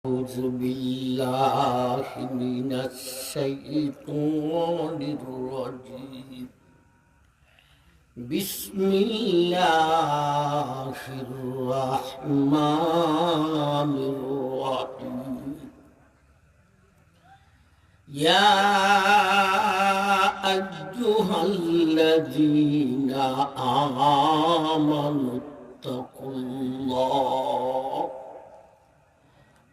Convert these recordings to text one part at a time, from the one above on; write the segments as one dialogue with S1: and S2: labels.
S1: أعوذ بالله من الشيطان الرجيم. بسم الله الرحمن الرحيم. يا أيها الذين آمنوا اتقوا الله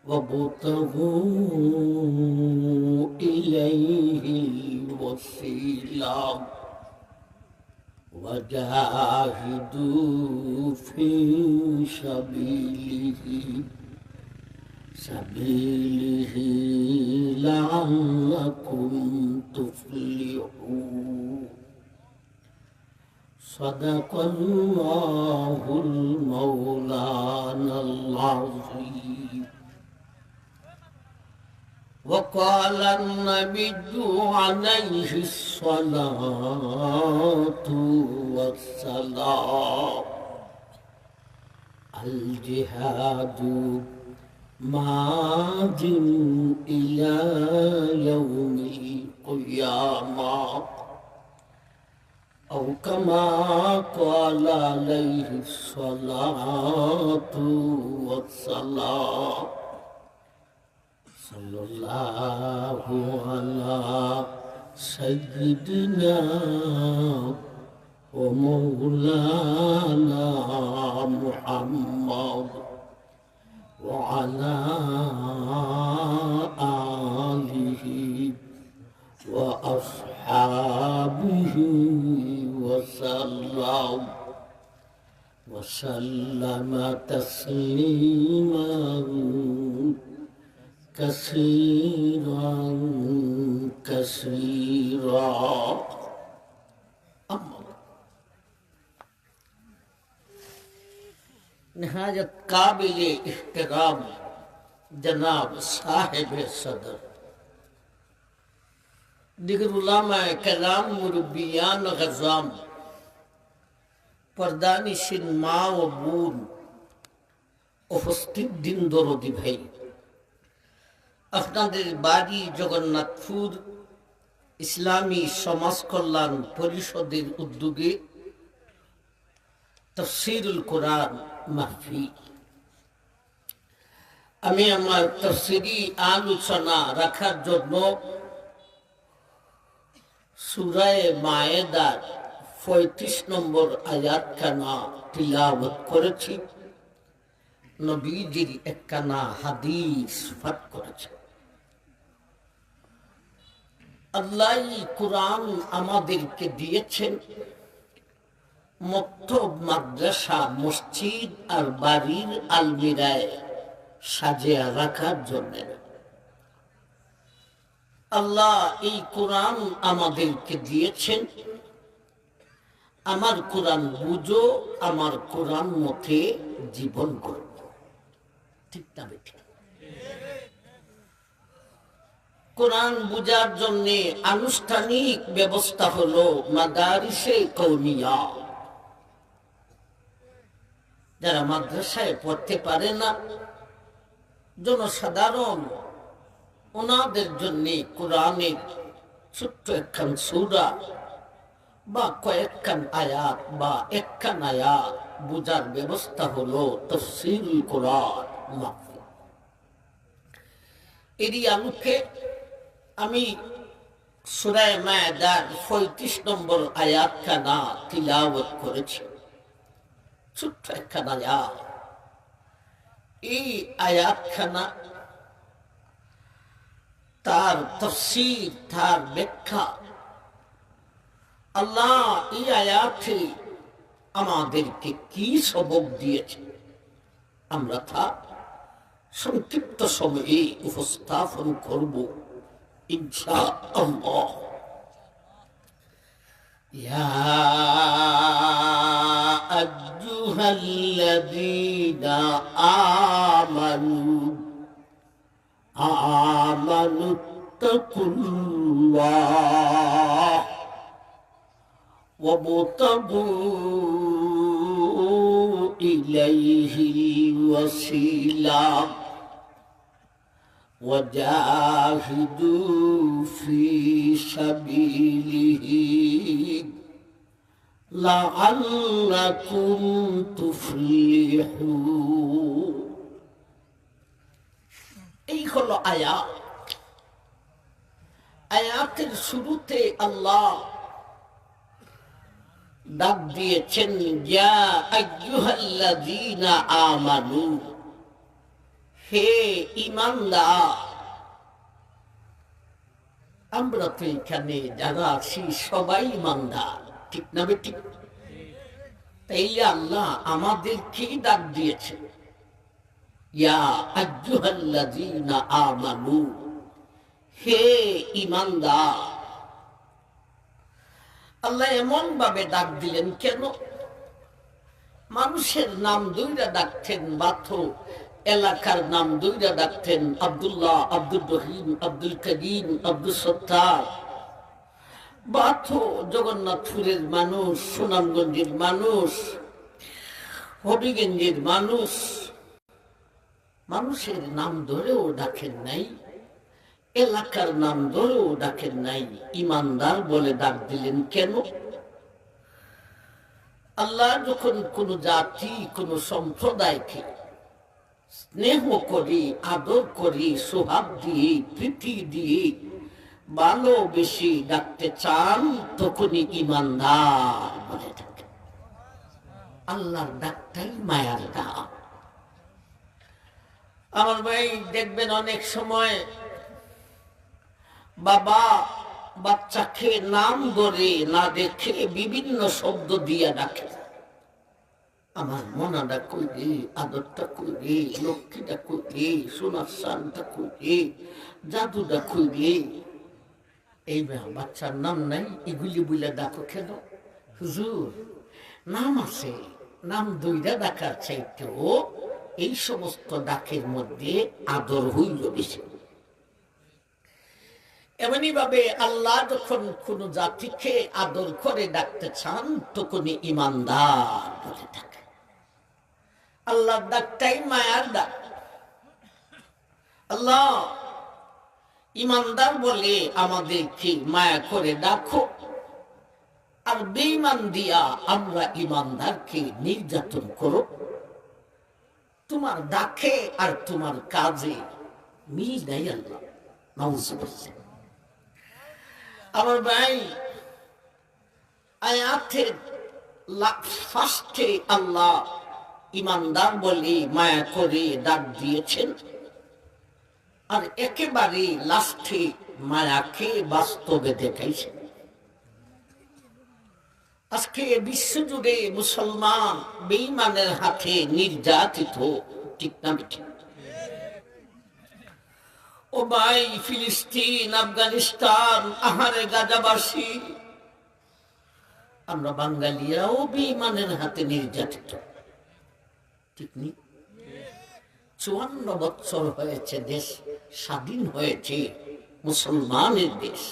S1: وابتغوا إليه الوسيلة وجاهدوا في سبيله لعلكم تفلحون. صدق الله المولانا العظيم. وقال النبي عليه الصلاة والسلام: الجهاد ماض إلى يوم القيامة، أو كما قال عليه الصلاة والسلام. صلى الله على سيدنا ومولانا محمد وعلى آله وأصحابه وسلم تسليما كثيرا نہایت قابل احترام جناب صاحب صدر، دیگر علماء کرام، مربیان غزام، পর্দানিশীন মা ও বোন, উপস্থিত দিন দরদি ভাই, আপনাদের বাড়ি জগন্নাথপুর ইসলামী সমাজ কল্যাণ পরিষদের উদ্যোগে তাফসীরুল কোরআন মাহফিল। আমি আমার তাফসীরি আলোচনা রাখার জন্য সূরা মায়েদার ৩৫ নম্বর আয়াতখানা তিলাওয়াত করেছি, নবীজির একখানা হাদিস পাঠ করেছে। আল্লাহ কুরআন আমাদেরকে দিয়েছেন মক্তব, মাদ্রাসা, মসজিদ আর বাড়ির আলমিরায় সাজিয়ে রাখার জন্য। আল্লাহ এই কোরআন আমাদেরকে দিয়েছেন, আমার কোরআন বুঝো, আমার কোরআন মতে জীবন করো। ঠিক না বেঠিক? কোরআন বুঝার জন্য আনুষ্ঠানিক ব্যবস্থা হলো মাদারিসে কওমিয়া। যারা মাদ্রাসায় পড়তে পারে না, জনসাধারণ, ওনাদের জন্য কোরআনের ছোট্ট একখান সূরা বা কয়েকখান আয়াত বা একখান আয়াত বুঝার ব্যবস্থা হলো তাফসীরুল কোরআন মাহফিল। এরই আলোকে আমি সূরা মায়েদার ৩৫ নম্বর আয়াতখানা তিলাওয়াত করেছি। ছোট্ট একখান আয়াত। এই আয়াতখানা, তার তাফসীর, তার ব্যাখ্যা, আল্লাহ এই আয়াতে আমাদেরকে কি সবক দিয়েছে, আমরা তা সংক্ষিপ্ত সময়ে উপস্থাপন করব ইনশাআল্লাহ। ইয়া আইয়ুহাল্লাযীনা আমানু তাকুল্লাহ وابتغوا إليه الوسيلة وجاهدوا في سبيله لعلكم تفلحون এই হলো আয়াত। আয়াতের শুরুতে আল্লাহ ডাক দিয়েছেন ইয়া আইয়ুহাল্লাযীনা আমানু, হে ঈমানদার। আমরা তো এখানে যারা আছি সবাই ঈমানদার, ঠিক না বেঠিক? তাইলে আল্লাহ আমাদেরকেই ডাক দিয়েছেন ইয়া আইয়ুহাল্লাযীনা আমানু, হে ঈমানদার। আল্লাহ এমন ভাবে ডাক দিলেন কেন? মানুষের নাম দুইটা ডাকতেন, বাথো এলাকার নাম দুইটা ডাকতেন, আব্দুল্লাহ, আব্দুর রহিম, আব্দুল করিম, আব্দুল সত্তার। বাথো জগন্নাথপুরের মানুষ, সুনামগঞ্জের মানুষ, হবিগঞ্জের মানুষ। মানুষের নাম ধরেও ডাকেন নাই, এলাকার নাম ধরেও ডাকেন নাই, ঈমানদার বলে ডাক দিলেন কেন? আল্লাহ যখন কোন জাতি, কোন সম্প্রদায়কে স্নেহ করি, আদর করি, সোহাগ দিয়ে, প্রীতি দিয়ে ভালোবেসে ডাকতে চান, তখনই ঈমানদার বলে ডাকেন। আল্লাহর ডাকটাই মায়ার ডাক। আমার ভাই দেখবেন অনেক সময় বাবা বাচ্চাকে নাম ধরে না দেখে বিভিন্ন শব্দ দিয়ে ডাকে। আমার মনাটা কই রে, আদরটা কই রে, লক্ষ্মীটা কই রে, সোনার সানটা কই রে, জাদুটা কই রে। এই বাচ্চার নাম নাই, এগুলি বলে ডাকো কেন? হুজুর নাম আছে, নাম দুইটা ডাকার চাইতেও এই সমস্ত ডাকের মধ্যে আদর হইল বেশি। এমনি ভাবে আল্লাহ যখন কোন জাতিকে আদর করে ডাকতে চান, তখনই ঈমানদার বলে ডাকে। আল্লাহর ডাকটাই মায়ার ডাক। আল্লাহ ঈমানদার বলে আমাদেরকে মায়া করে ডাকো, আর বেঈমান দিয়া আমরা ঈমানদারকে নির্যাতন করো। তোমার ডাকে আর তোমার কাজে মিল নাই আল্লাহ। নাউজুবিল্লাহ। আমার ভাই আয়াতের ফার্স্টে আল্লাহ ঈমানদার বলে মায়া করে ডাক দিয়েছেন, আর একেবারে লাস্টে মায়াকে বাস্তবে দেখাইছেন। আজকে বিশ্বজুড়ে মুসলমান বেঈমানের হাতে নির্যাতিত, ঠিক না ঠিক? ও ভাই, ফিলিস্তিন, আফগানিস্তান, আহারে গাজাবাসী, আমরা বাঙালিরাও বেঈমানের হাতে নির্যাতিত, ঠিক নেই? 54 বছর হয়েছে দেশ স্বাধীন হয়েছে, মুসলমানের দেশ।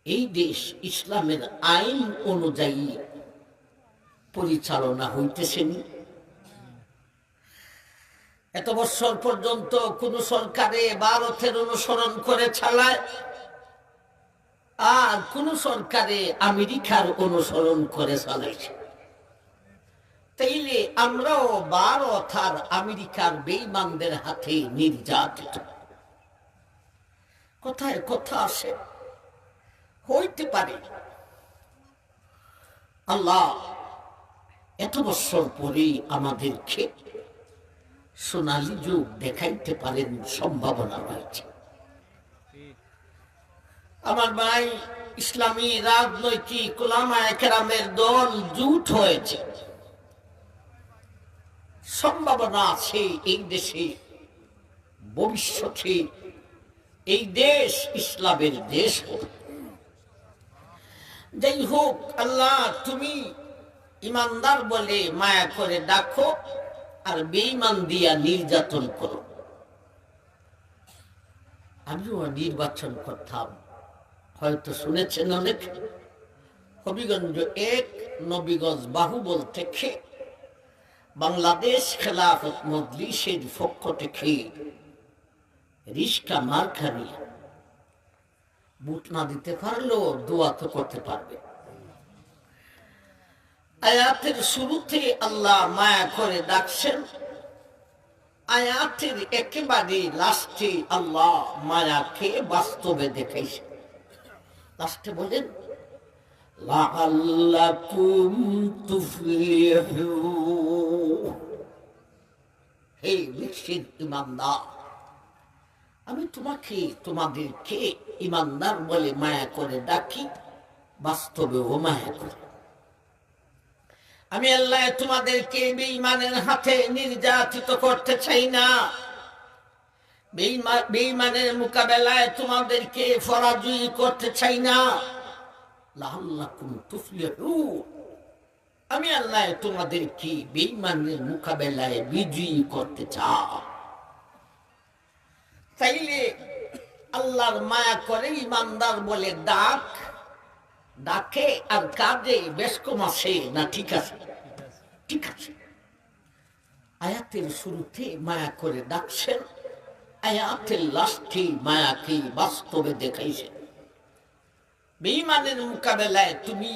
S1: এই দেশ ইসলামের আইন অনুযায়ী পরিচালনা হইতেছেন। এত বছর পর্যন্ত কোন সরকারে ভারতের অনুসরণ করে চালায়, আর কোন সরকারে আমেরিকার অনুসরণ করে চালাইছে। তাইলে আমরাও ভারত আর আমেরিকার বেঈমানদের হাতে নির্যাতিত। কোথায় কথা আসে? হইতে পারে আল্লাহ এত বছর পরে আমাদেরকে সোনালী যুগ দেখাইতে পারেন, সম্ভাবনা রয়েছে। আমার ভাই, ইসলামী রাজনৈতিক উলামায়ে কেরামের দল জুট হয়েছে। সম্ভাবনা আছে এই দেশে ভবিষ্যতে এই দেশ ইসলামের দেশ হবে। যাই হোক, আল্লাহ তুমি ঈমানদার বলে মায়া করে ডাকো, আর বেঈমান দিয়া নির্যাতন করো। আমিও নির্বাচন করতাম, হয়তো শুনেছেন অনেক। হবিগঞ্জ 1 নবীগঞ্জ বাহুবল থেকে বাংলাদেশ খেলাফত মজলিসের পক্ষ থেকে রিস্কা মার খানি, বুট না দিতে পারলেও দোয়া তো করতে পারবে। আয়াতের শুরুতে আল্লাহ মায়া করে ডাকছেন, আয়াতের একেবারে লাস্টে আল্লাহ মায়াকে বাস্তবে দেখাইছেন। লাস্টে বলেন লাআল্লাকুম তুফলিহুন। হে বিশ্বের ইমানদার, আমি তোমাদেরকে ইমানদার বলে মায়া করে ডাকি, বাস্তবেও মায়া করে। আমি আল্লাহ তোমাদেরকে বেঈমানের হাতে নির্যাতিত করতে চাই না, বেঈমানের মোকাবেলায় তোমাদেরকে পরাজয় করতে চাই না। লাআল্লাকুম তুফলিহুন, আমি আল্লাহ তোমাদেরকে বেঈমানের মোকাবেলায় বিজয়ী করতে চাই। তাইলে আল্লাহর মায়া করে ইমানদার বলে ডাকে আর কাজে বেশ কম আছে না? ঠিক আছে, ঠিক আছে। আয়াতের শুরুতে মায়া করে ডাকছেন, আয়াতের লাস্টে মায়াকে বাস্তবে দেখাইছেন। বেঈমানের মোকাবেলায় তুমি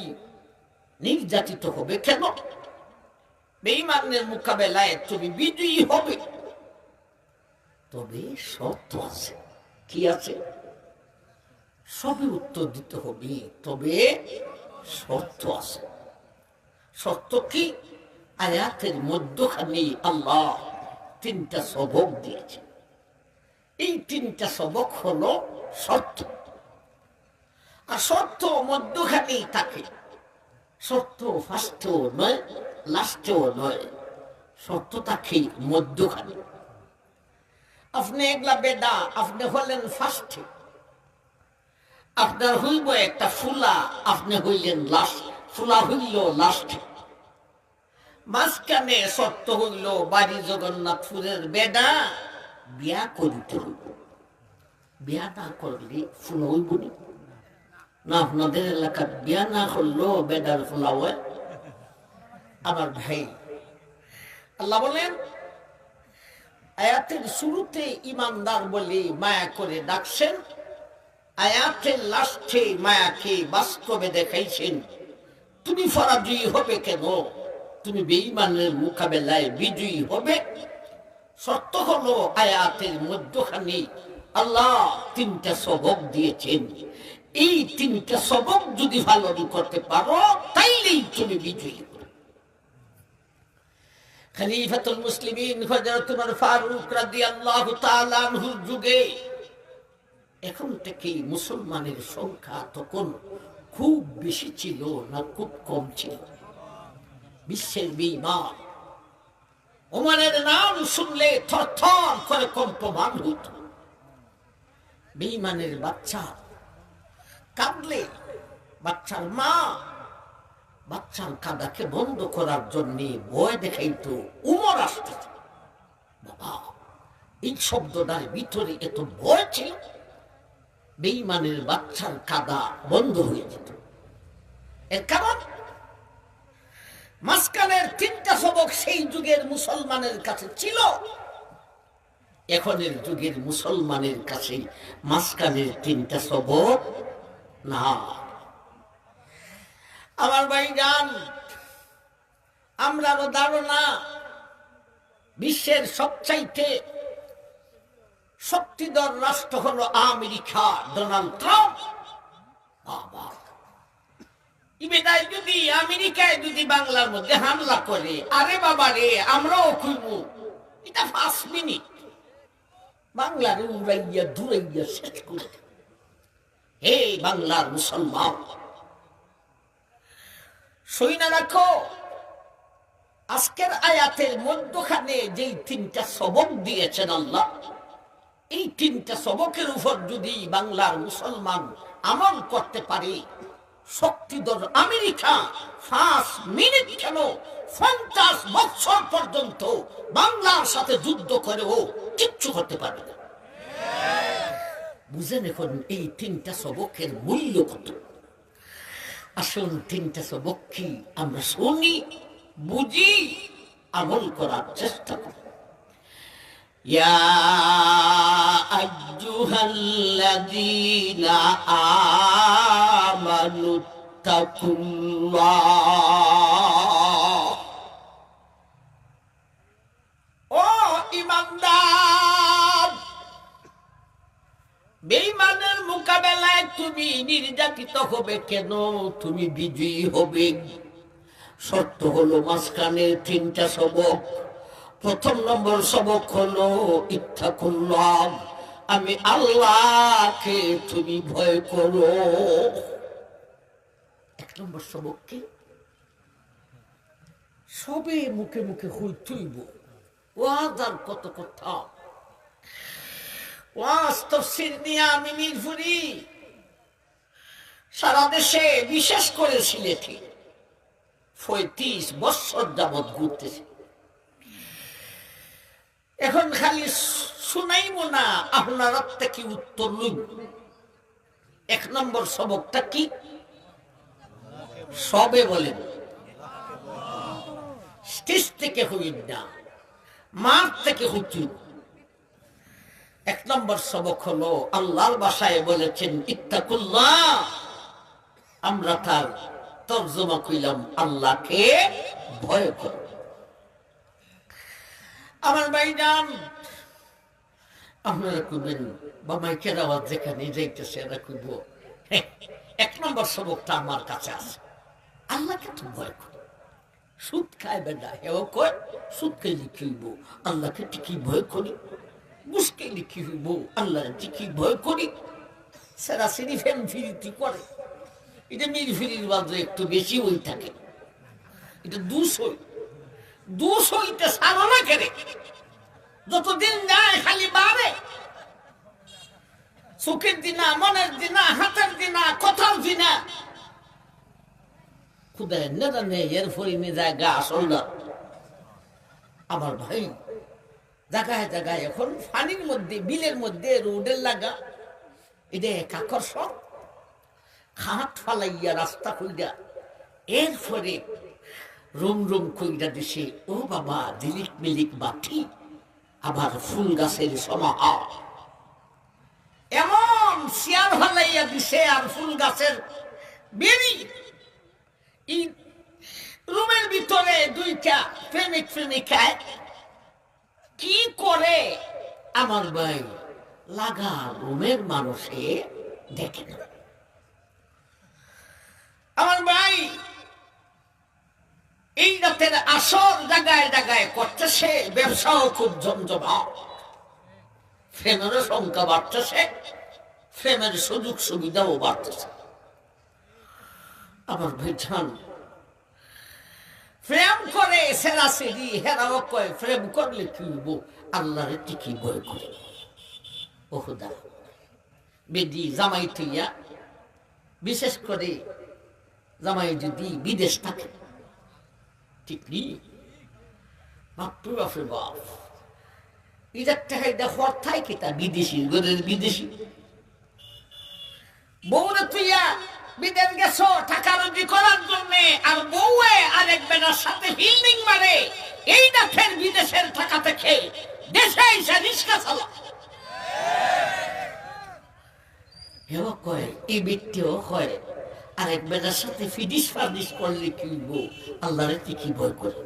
S1: নির্যাতিত হবে কেন? বেঈমানের মোকাবেলায় তুমি বিজয়ী হবে, তবে শর্ত আছে। কি আছে? সবে উত্তর দিতে হবে, তবে শর্ত আছে। শর্ত কি? আয়াতের মধ্যখানে আল্লাহ তিনটা সবক দিয়েছে। এই তিনটা সবক হলো শর্ত, আর শর্ত মধ্যখানেই থাকে। শর্ত ফার্স্টেও নয়, লাস্টেও নয়, শর্ত থাকে মধ্যখানে। আপনি এগুলা বেদা, আপনি হলেন ফার্স্টে, আপনার হইব একটা ফুলা, আপনি হইলেন লাস্ট, ফুলা হইল লাস্টে। মাঝখানে শর্ত হইল বাড়ি জগন্নাথপুরের বেদা, বিয়া করিতে হইব। বিয়া না করলে ফুলা হইব না। আপনাদের এলাকার বিয়া না করলেও বেদার ফুলা হয়। আমার ভাই, আল্লাহ বলেন আয়াতের শুরুতে ইমানদার বলে মায়া করে ডাকছেন, আয়াতের লাস্টে মায়াকে বাস্তবে দেখাইছেন। তুমি পরাজয়ী হবে কেন? তুমি বেঈমানের মোকাবেলায় বিজয়ী হবে। শর্ত হলো আয়াতের মধ্যখানে আল্লাহ তিনটা সবক দিয়েছেন। এই তিনটা সবক যদি পালন করতে পারো, তাইলেই তুমি বিজয়ী। খলিফাতুল মুসলিমিন হযরত ওমর ফারুক রাদিয়াল্লাহু তাআলা আনহুর যুগে এখন থেকে মুসলমানের সংখ্যা তখন খুব বেশি ছিল না খুব কম ছিল? বিশ্বের বেঈমান ওমরের নাম শুনলে থরথর করে কম্পমান হইত। বেঈমানের বাচ্চা কাঁদলে বাচ্চার মা বাচ্চার কাঁদাকে বন্ধ করার জন্য ভয় দেখাইতো, উমর আসতেছে। বাবা, এই শব্দটার ভিতরে এত ভয় ছিল, বেঈমানের বাচ্চার কাঁদা বন্ধ হয়ে যেত। এর কারণ মাঝখানের তিনটা সবক সেই যুগের মুসলমানের কাছে ছিল, এখনের যুগের মুসলমানের কাছে মাঝখানের তিনটা সবক না। আমার ভাইজান, আমরাও ধারণা বিশ্বের সবচাইতে শক্তিধর রাষ্ট্র হলো আমেরিকা, ডোনাল্ড ট্রাম্প। বাবা, ইবেদায় যদি আমেরিকায় যদি বাংলার মধ্যে হামলা করে, আরে বাবা রে, আমরাও খুঁজব। এটা 5 মিনিট বাংলার উড়াইয়া দূরাইয়া শেষ করে। হে বাংলার মুসলমান, শুইনা রাখো, আজকের আয়াতের মধ্যখানে যেই তিনটা সবক দিয়েছেন আল্লাহ, এই তিনটা সবকের উপর যদি বাংলার মুসলমান আমল করতে পারে, শক্তিধর আমেরিকা 5 মিনিট কেন 50 বছর পর্যন্ত বাংলার সাথে যুদ্ধ করেও কিচ্ছু করতে পারবে না। বুঝেন এখন এই তিনটা সবকের মূল্য কত। আসুন তিনটা সবক কি আমরা শুনি, বুঝি, আমল করার চেষ্টা করি। ইয়া আইয়ুহাল্লাযীনা আমানু তাকুল্লাহ। ও ঈমানদার, বেঈমানের মোকাবেলায় তুমি নির্যাতিত হবে কেন? তুমি বিজয়ী হবে। শর্ত হলো মাঝখানে 3টা সবক। প্রথম নম্বর সবক হলো ইত্তাকুল্লাহ, আমি আল্লাহকে তুমি ভয় করো। 1 নম্বর সবক কি? সবে মুখে মুখে হইতেইব, ওয়াজ আর কত কথা। ওয়াজ তাফসীর নিয়ে আমি মিরপুরি সারা দেশে, বিশেষ করে সিলেটে 35 বছর যাবৎ ঘুরতেছি। এখন খালি শুনাইব না, আপনারা থেকে উত্তর লইব। 1 নম্বর সবকটা কি? সবে বলেন, স্টেজ থেকে হইন না, মাঠ থেকে হইতেইব। 1 নম্বর সবক হলো আল্লাহর ভাষায় বলেছেন ইত্তাকুল্লাহ, আমরা তার তরজমা কইলাম আল্লাহকে ভয় করো। আমার ভাইজান, আপনারা কইবেন বা মাইকের আওয়াজ যেখানে যাইতেছে এরা কইব 1 নম্বর সবকটা আমার কাছে আছে, আল্লাহকে তো ভয় করো। সুদ খায় বেটা, হেও কয় সুদ খাইলে কি হইব, আল্লাহকে ঠিকই ভয় করি। বুঝকে লিখি হইব, আল্লাহ ঠিকই ভয় করি। সেরা সিনি ফেম ফিরিতি করে, এটা মিল ফিরির বাজে একটু বেশি হই থাকে। এটা দুশ হইতে সারো না কেড়ে, যতদিন যায় খালি বাড়ে। চোখের দিনা, মনের দিনা, হাতের দিনা, কথার দিনা। খুদায় না জানে এর ফরিনে জায়গা আসল না। আমার ভাই, জায়গায় জায়গায় এখন পানির মধ্যে, বিলের মধ্যে, রোডের লাগা, এটা এক আকর্ষণ। খাট ফালাইয়া রাস্তা কইরা এরপরে রুম রুম কইরা দিছে। ও বাবা, ঝিলিক মিলিক বাতি, আবার ফুল গাছের সমাহার। এমন চেয়ার ফালাইয়া দিছে আর ফুল গাছের বেরি। রুমের ভিতরে 2টা প্রেমিক প্রেমিকায় কি করে আমার ভাই, লাগা রুমের মানুষে দেখে না। আমার ভাই, এই রাতের আসর জায়গায় জায়গায় করতেছে, ব্যবসাও খুব জমজমাট, ফ্রেমেরও সংখ্যা বাড়তেছে, ফ্রেমের সুযোগ সুবিধাও বাড়তেছে। আমার ভাই জান, প্রেম করে সেরাসেরি, হেরাও কয় প্রেম করলে কি হইব, আল্লাহরে ঠিকই ভয় করে। ও খুদা, বেদি জামাই থইয়া, বিশেষ করে জামাই যদি বিদেশ থাকে, ঠিক নেই বাপরে বাপরে বাপ, ইজার টাকা হর্থায় কি তা বিদেশি গরের বিদেশি বউরে তুইয়া বিদেশ গেছো টাকা রুজি করার জন্য, আর বউয়ে আরেক বেটার সাথে হিল্ডিং মারে। এইটা ফের বিদেশের টাকা থেকে দেশে এসে রিস্কা চালা। হেও কয়, এই ব্যক্তিও হয় আরেক বেটার সাথে ফিডিস ফার্দিস করলে কি হইব, আল্লাহরে কি ভয় করে?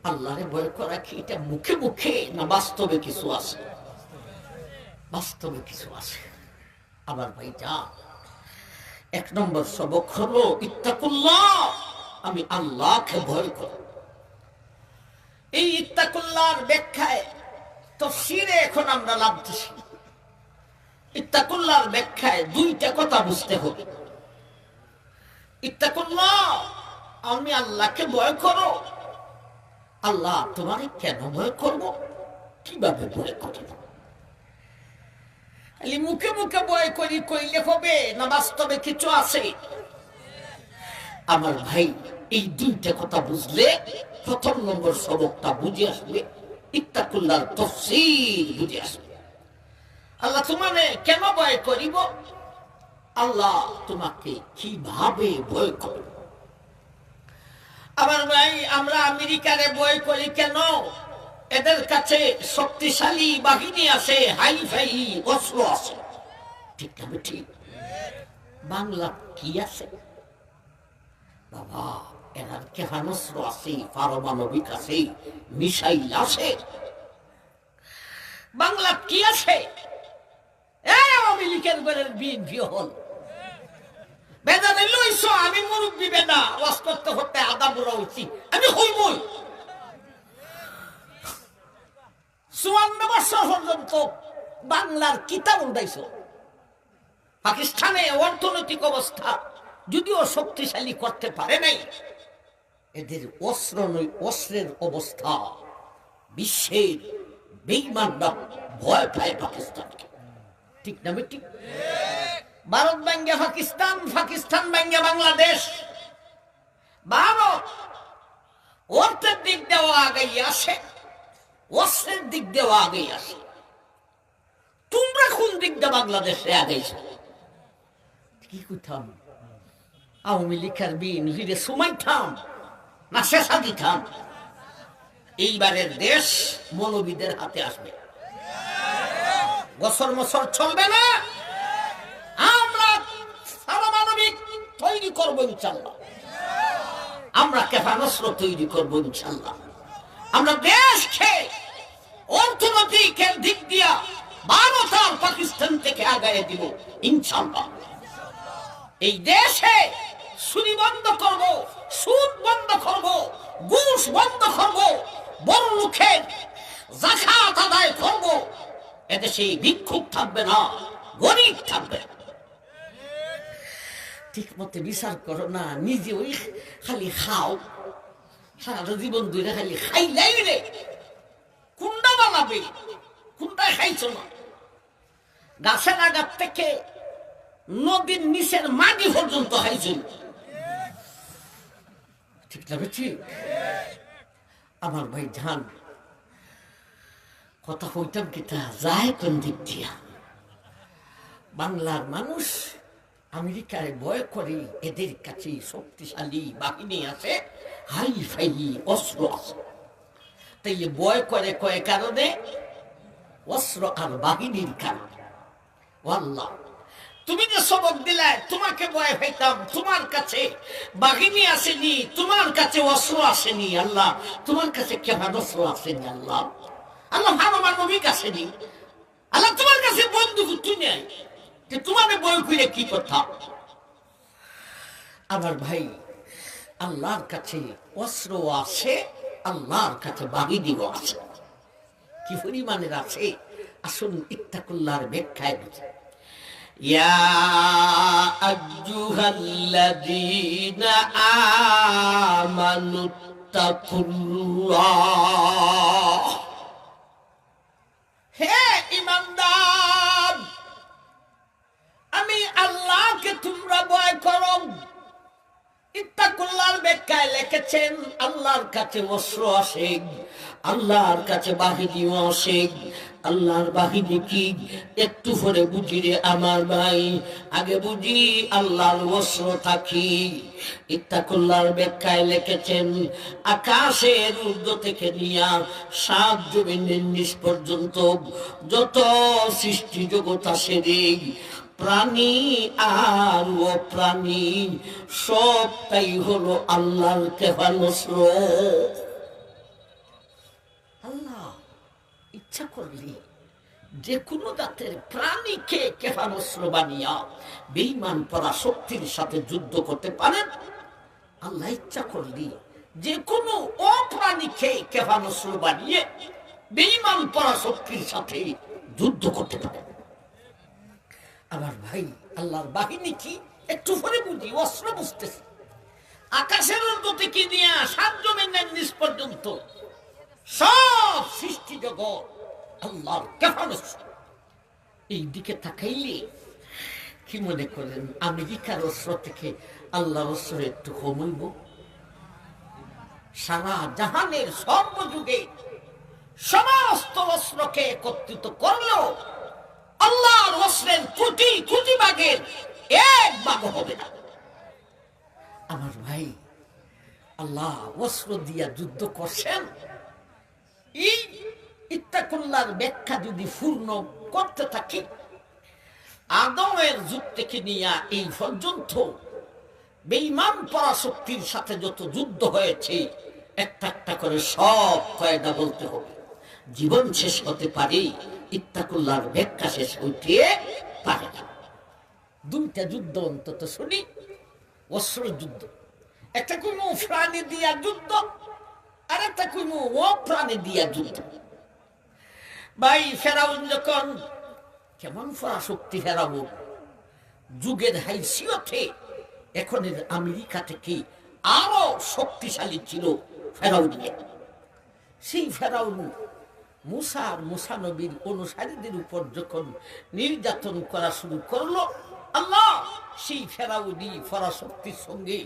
S1: আল্লাহরে ভয় করা কি এটা মুখে মুখে না বাস্তবে কিছু আছে? বাস্তবে কিছু আছে। আবার ভাই যা, 1 নম্বর সবক হলো ইত্তাকুল্লাহ, আমি আল্লাহকে ভয় করি। এই ইত্তাকুল্লাহর ব্যাখ্যায় তাফসীরে এখন আমরা লাভতেছি। ইত্তাকুল্লাহর ব্যাখ্যায় 2টা কথা বুঝতে হবে। ইত্তাকুল্লাহ, আমি আল্লাহকে ভয় করো। আল্লাহ তোমারে কেন ভয় করব, কিভাবে ভয় করব? মুখে মুখে ভয় করি কইলে হবে না বাস্তবে কিছু আছে? আমার ভাই, এই 2টা কথা বুঝলে 1 নম্বর সবকটা বুঝে আসবে, ইত্তাকুল্লাহর তাফসীর বুঝে আসবে। আল্লাহ তোমারে কেন ভয় করিব, আল্লাহ তোমাকে কিভাবে ভয় করবে? আমার ভাই, আমরা আমেরিকারে ভয় করি কেন? এদের কাছে শক্তিশালী বাহিনী আছে, হাই ফাই অস্ত্র আছে, ঠিক না ঠিক? বাংলা কি আছে বাবা? এনার ক্ষেপণাস্ত্র আছে, পারমাণবিক আছে, মিসাইল আছে। বাংলা কি আছে? আওয়ামী লীগের ঘরের বিএনপি হল বেদানে লইছ, আমি মুরব্বী বেদা ওয়াজ করতে করতে আদা বুড়া হইছি, আমি হইবই। 54 বছর পর্যন্ত বাংলার কিতাব উল্টাইছ। পাকিস্তানে অর্থনৈতিক অবস্থা যদিও শক্তিশালী করতে পারে নাই, এদের অস্ত্রের অবস্থা বিশ্বের বেঈমানরা ভয় পায় পাকিস্তানকে, ঠিক না ঠিক? ভারত ভাঙ্গে পাকিস্তান, পাকিস্তান ভাঙ্গে বাংলাদেশ। ভারত অর্থের দিক দেওয়া আগেই আসে, অস্ত্রের দিক দেওয়া আগেই আসে। তোমরা কোন দিক দিয়ে বাংলাদেশে আগেইছো? কি করতাম? আওয়ামী লীগের বিএনপিরে সুমাইতাম না শেষা দিতাম? এইবারের দেশ মৌলবীদের হাতে আসবে, বছর বছর চলবে না। আমরা পারমাণবিক তৈরি করবো ইনশাল্লাহ, আমরা ক্ষেপণাস্ত্র তৈরি করবো ইনশাল্লাহ। আমরা দেশকে অর্থনৈতিকের দিক দিয়া ভারত আর পাকিস্তান থেকে আগায় দিব ইনশাল্লাহ। এই দেশে চুরি বন্ধ করব, সুদ বন্ধ করব, ঘুষ বন্ধ করব, বড় লোকের যাকাত আদায় করব। এদেশে ভিক্ষুক থাকবে না, গরিব থাকবে। ঠিক মতো বিচার করো না, নিজে ওই খালি খাও, সারা জীবন ধরে খালি খাইলাই রে। কোনটা বানাবে? কোনটায় খাইছো না? গাছের আগার থেকে নদীর নিচের মাটি পর্যন্ত খাইছেন, ঠিক না ঠিক? আমার ভাই ধান কথা হইতাম কি তা যায় কোন দিক দিয়া? বাংলার মানুষ আমেরিকায় ভয় করে, এদের কাছে শক্তিশালী বাহিনী আছে, হাই ফাই অস্ত্র আছে। তাই ভয় করে কয় কারণে? অস্ত্র আর বাহিনীর কারণে। আল্লাহ, তুমি যে সবক দিলে তোমাকে ভয় পাইতাম, তোমার কাছে বাহিনী আসেনি, তোমার কাছে অস্ত্র আসেনি। আল্লাহ, তোমার কাছে ক্ষেপণাস্ত্র আসেনি। আল্লাহ, আল্লাহ পারমাণবিক আসেনি। আল্লাহ, তোমার কাছে বন্দুক তুই নেই, তোমার বই খুলে কি কথা? আমার ভাই, আল্লাহর কাছে অস্ত্র আছে, আল্লাহর কাছে বাহিনীও আছে। কি পরিমাণের আছে আসুন ইত্তাকুল্লাহর ব্যাখ্যায় বুঝে। ইয়া আইয়ুহাল্লাযীনা আমানুত্তাকুল্লাহ, হে ঈমানদার, আমি আল্লাহকে তোমরা ভয় করো। ইত্তাকুল্লাহর ব্যাখ্যায় লিখেছেন আল্লাহর কাছে অস্ত্র আসে, আল্লাহর কাছে বাহিনীও আসে। আল্লাহর বাহিনী কি একটু পরে বুঝি রে আমার ভাই, আগে বুঝি আল্লাহর অস্ত্র থাকি। ইত্তাকুল্লাহর ব্যাখ্যায় লিখেছেন আকাশের ঊর্ধ্ব থেকে নিয়া 7 জমিনের নিচ পর্যন্ত যত সৃষ্টি জগৎ আছে রে, প্রাণী আর অপ্রাণী সবটাই হলো আল্লাহর ক্ষেপণাস্ত্র। আল্লাহ ইচ্ছা করলে যে কোনো জাতের প্রাণীকে ক্ষেপণাস্ত্র বানিয়া বেঈমান পরাশক্তির সাথে যুদ্ধ করতে পারেন। আল্লাহ ইচ্ছা করলে যে কোনো অপ্রাণীকে ক্ষেপণাস্ত্র বানিয়ে বেঈমান পরাশক্তির সাথে যুদ্ধ করতে পারেন। আমার ভাই, আল্লাহর বাহিনী কি একটু পরে বুঝি, অস্ত্র বুঝতেছি। আকাশের ঊর্ধ্ব থেকে নিয়ে 7 জমিনের নিচ পর্যন্ত সব সৃষ্টি জগৎ আল্লাহর ক্ষেপণাস্ত্র। এই দিকে তাকাইলে কি মনে করেন আমেরিকার অস্ত্র থেকে আল্লাহর অস্ত্র একটু কমইব? সারা জাহানের সর্বযুগে সমস্ত অস্ত্রকে একত্রিত করলেও আল্লাহর অস্ত্রের কোটি কোটি ভাগের 1 ভাগ হবে না। আমার ভাই, আল্লাহ অস্ত্র দিয়া যুদ্ধ করছেন। এই ইত্তাকুল্লাহর ব্যাখ্যা যদি পূর্ণ করতে থাকি, আদমের যুগ থেকে নিয়ে এই পর্যন্ত বেঈমান পরাশক্তির সাথে যত যুদ্ধ হয়েছে, একটা একটা করে সব কয়দা বলতে হবে। জীবন শেষ হতে পারে, ইত্তাকুল্লাহর ব্যাখ্যা শেষ হইতে পারে না। দুইটা যুদ্ধ অন্তত শুনি। অস্ত্র যুদ্ধ, একটা কইমু প্রাণী দিয়া যুদ্ধ, আর একটা কইমু অপ্রাণী দিয়া যুদ্ধ। ভাই ফেরাউন যখন, কেমন পরাশক্তি ফেরাউন, যুগের হাইসিয়তে এখনের আমেরিকা থেকে আরো শক্তিশালী ছিল ফেরাউন। সেই ফেরাউন মুসা আর মুসা নবীর অনুসারীদের উপর যখন নির্যাতন করা শুরু করলো, আল্লাহ সেই ফেরাউনি পরাশক্তির সঙ্গে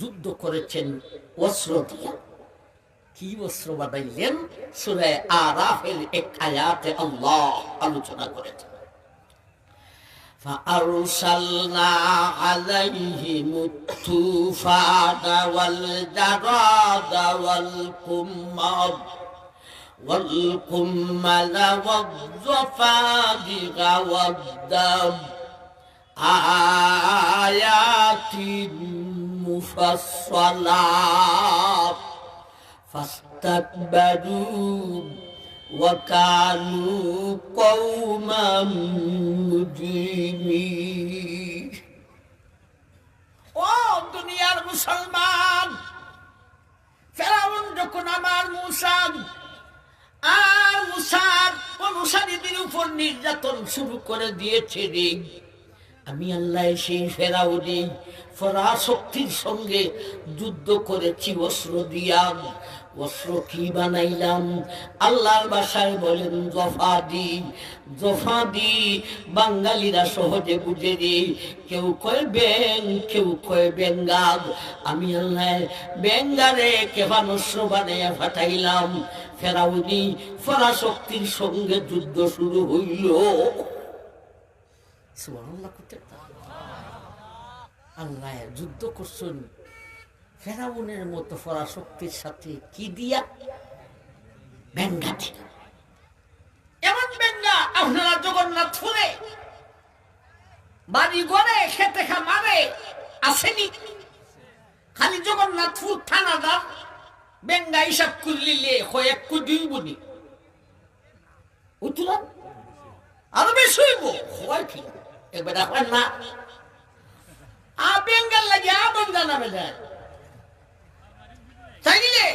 S1: যুদ্ধ করেছেন অস্ত্র দিয়া। কি অস্ত্র বানাইলেন? সূরা আরাফের এক আয়াতে আল্লাহ আলোচনা করেছেন। فأرسلنا عليهم الطوفان والجراد والقمل والضفادع والدم آيات مفصلات فاستكبروا وكانوا قوما مجرمين। ও দুনিয়ার মুসলমান, ফেরাউন যখন আমার মুসা আর মুসার অনুসারীদের উপর নির্যাতন শুরু করে দিয়েছে রে, আমি আল্লাহ সেই ফেরাউনি পরাশক্তির সঙ্গে যুদ্ধ করেছি অস্ত্র দিয়া। অস্ত্র কি বানাইলাম? আল্লাহর ভাষায় বলেন জফাদি। জফাদি বাঙালিরা সহজে বুঝে রে, কেউ কয় ব্যাং, কেউ কয় বেঙ্গাল। আমি আল্লাহ বেঙ্গারে কেমন অস্ত্র বানাইয়া ফাটাইলাম। ফেরাউনি পরাশক্তির সঙ্গে যুদ্ধ শুরু হইল। আল্লাহ যুদ্ধ করছেন ফেরাউনের মতো পরাশক্তির সাথে, কি দিয়া? বেঙ্গা দিয়া। এমন বেঙ্গা আপনারা জগন্নাথপুরে বাড়ি ঘরে খেতে খামারে আসেনি? খালি জগন্নাথপুর থানাদার বেঙ্গা হিসাব করলিলে কয়েক কোটি বনি উঠলাম, আরো বেশি হইব। হয় কি এবার এখন না বেঙ্গাল লাগে আবন জানাবে যায় চাইলে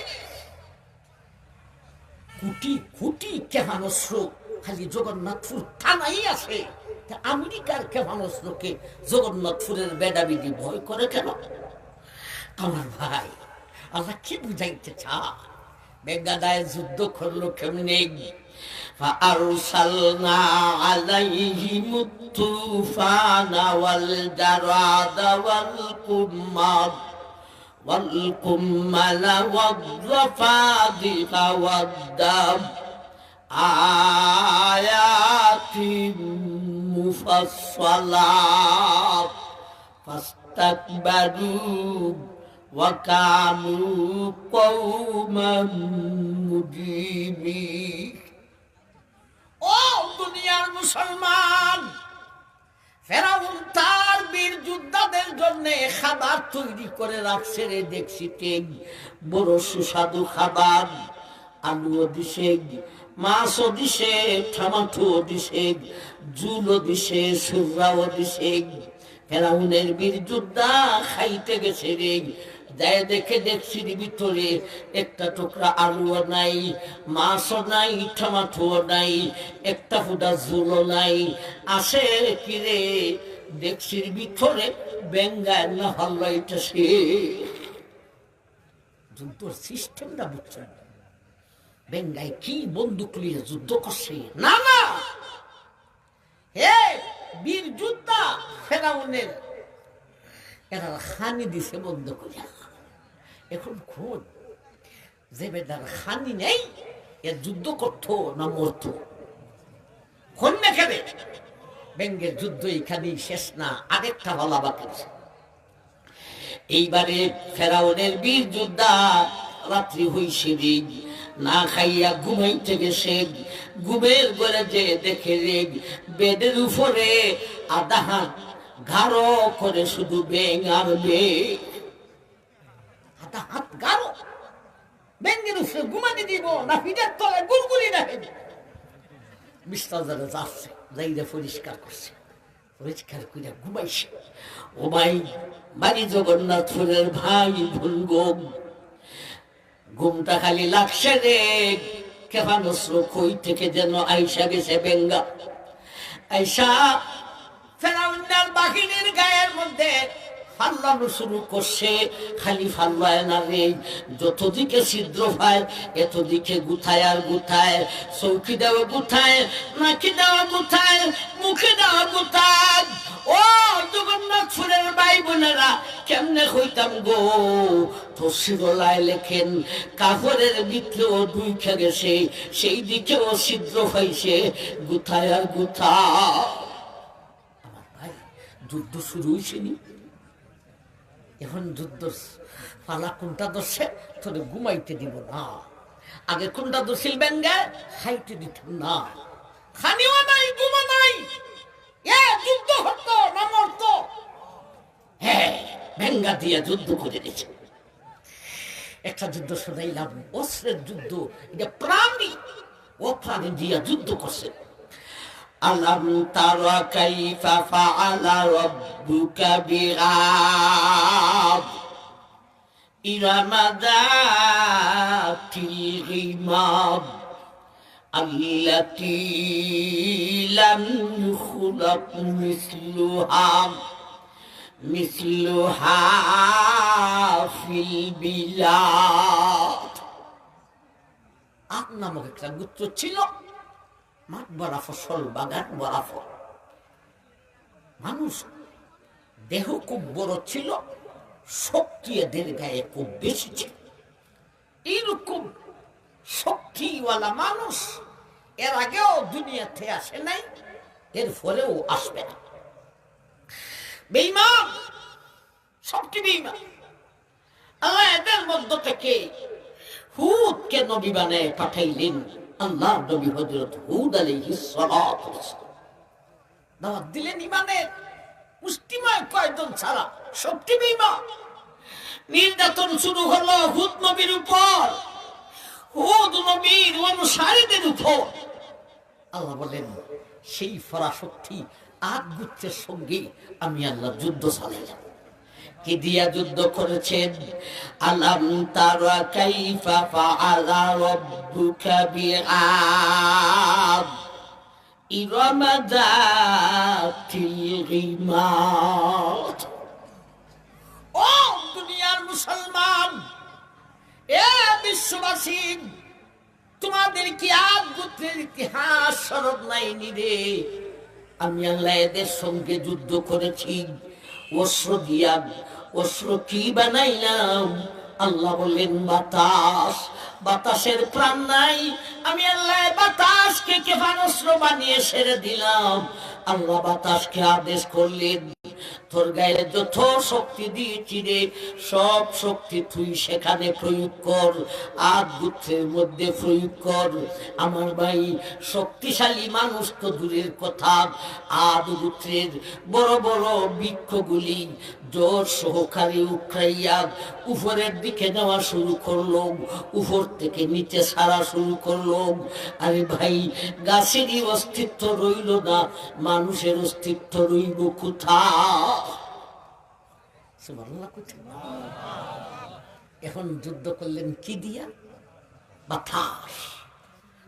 S1: কোটি কোটি কেমন অস্ত্র খালি জগন্নাথপুর থানাই আছে। আমেরিকার কেমন অস্ত্রকে জগন্নাথপুরের বেদাবিদি ভয় করে কেন? আমার ভাই, আল্লাহ কি বুঝাইতে চায়? বেঙ্গাদায় যুদ্ধ করলো কেমনে? فأرسلنا عليهم الطوفان والجراد والقمل والضفادع والدم آيات مفصلات فاستكبروا وكانوا قوما مجرمين। ও দুনিয়ার মুসলমান, ফেরাউন তার বীর যোদ্ধাদের জন্য খাবার তৈরি করে রাখছে রে। দেখছিতে বড় সুস্বাদু খাবার, আলুও দিছে, মাছও দিছে, টমেটোও দিছে, জুলও দিছে, সুরাও দিছে। ফেরাউনের বীর যোদ্ধা খাইতে গেছে রে, যায় দেখে দেখছির ভিতরে একটা টুকরা আলুও নাই, মাছও নাই, টমেটোও নাই, একটা ফুটা ঝুলও নাই। আসে কিরে দেখছির ভিতরে বেঙ্গায় না হল্লাইতেছে। যুদ্ধর সিস্টেমটা বুঝছেন? বেঙ্গায় কি বন্দুক নিয়ে যুদ্ধ করছে? না না, হে বীর যোদ্ধা ফেরাউনের এরা খানি দিছে বন্ধ করে। এখন খোঁজ যে বেদার খানি নেই, এর যুদ্ধ করতো না মরতো? কোন খেলে বেঙ্গের যুদ্ধ এখানেই শেষ না, আরেকটা বলা বাকি। এইবারে ফেরাউনের বীর যোদ্ধা রাত্রি হইছে, না খাইয়া ঘুমাইতে গেছে, ঘুমের ঘরে যে দেখে রে বেডের উপরে আধা হাত গাঢ় করে শুধু ব্যাঙ আর ব্যাঙ, আধা হাত গাঢ় ব্যাঙের উপরে ঘুমাতে দিব না পিঠের তলায় গুলগুলি রাখে। বিস্তার যাচ্ছে, যাইরা পরিষ্কার করছে, পরিষ্কার করে ঘুমাইছে। ও ভাই, বাড়ি জগন্নাথপুরের ভাই ভুলগো, ঘুমটা খালি লাগছে রে, কেমন কই থেকে যেন আইসা গেছে বেঙ্গা। আইসা ফেরাউনের বাহিনীর গায়ের মধ্যে ফাল্লানো শুরু করছে। খালি ফাল্লায় না রে, যতদিকে ছিদ্র পায় এতদিকে গুথায় আর গুথায়, চৌকি দেওয়া গুথায়, নাকি দেওয়া গুথায়, মুখে দেওয়া গুথায়। ও জগন্নাথপুরের ভাই বোনেরা, কেমনে হইতাম গো? তফসিরুল্লাহ লেখেন কাপড়ের ভিতরেও দুইখা গেছে, সেই দিকেও ছিদ্র হয়েছে, গুথায় আর গুথা। আমার ভাই, যুদ্ধ শুরু হয়েছেনি, এখন যুদ্ধ পালা কোনটা ধরছে, তোরে ঘুমাইতে দিব না। আগে কোনটা ধরছিল ব্যাঙ্গে, খাইতে দিতাম না, খানিও নাই ঘুমা নাই, যুদ্ধ হতো না মরতো। হ্যাঁ, ভেঙ্গা দিয়া যুদ্ধ করে দিচ্ছে। একটা যুদ্ধ শোনাইলাম, অস্ত্রের যুদ্ধ, এটা প্রাণী, ও প্রাণী দিয়া যুদ্ধ করছে। আলাম তারা কাইফা ফাআলা রাব্বুকা বিআদ ইরাম যাতিল ইমাদ আল্লাতী লাম ইখলাক মিসলুহা ফিল বিলাদ। আদ নামক একটা গোত্র ছিল, মাঠ ভরা ফসল, বাগান ভরা ফল। মানুষ দেহ খুব বড় ছিল, শক্তি এদের গায়ে খুব বেশি ছিল। এইরকম শক্তিওয়ালা মানুষ এর আগেও দুনিয়াতে আসে নাই, এর ফলেও আসবে না। বেঈমান, শক্তি বেঈমান। আল্লাহ এদের মধ্য থেকে হুদকে নবী বানায় পাঠাইলেন। আল্লাহ নবী হযরত হুদ আলাইহিস সালাতু ওয়াস সালাম দাওয়াত দিলেন ইমানের, মুষ্টিময় কয়েকজন ছাড়া শক্তি বেঈমান। নির্যাতন শুরু হলো হুদ নবীর উপর, হুদ নবীর অনুসারীদের উপর। আল্লাহ বলেন, সেই ফরাশক্তি আদ গোত্রের সঙ্গে আমি আল্লাহ যুদ্ধ চালাইলাম। কি দিয়া যুদ্ধ করেছেন? আলাম তারা কাইফা ফাআলা রাব্বুকা বিআদ ইরাম যাতিল ইমাদ। ও দুনিয়ার মুসলমান, এ বিশ্ববাসী, তোমাদের কি আদ গোত্রের ইতিহাস স্মরণ নাইনি রে? আমি আল্লাহ এদের সঙ্গে যুদ্ধ করেছি। অস্ত্র দিয়া, অস্ত্র কি বানাইলাম? আল্লাহ বললেন বাতাস। বাতাসের প্রাণ নাই, আমি আল্লাহ বাতাসকে ক্ষেপণাস্ত্র বানিয়ে ছেড়ে দিলাম। আল্লাহ বাতাসকে আদেশ করলেন, তোর গায়ে যত শক্তি দিয়েছি রে, সব শক্তি তুই সেখানে প্রয়োগ কর, আদ গোত্রের মধ্যে প্রয়োগ কর। আমার ভাই, শক্তিশালী মানুষ তো দূরের কথা, আদ গোত্রের বড় বড় বৃক্ষগুলি জোর সহকারে উখড়াইয়া উপরের দিকে নেওয়া শুরু করলো, উপর থেকে নিচে ছাড়া শুরু করলো। আরে ভাই, গাছেরই অস্তিত্ব রইল না, মানুষের অস্তিত্ব রইব কোথায়? এখন যুদ্ধ করলেন কি দিয়া? বাতাস।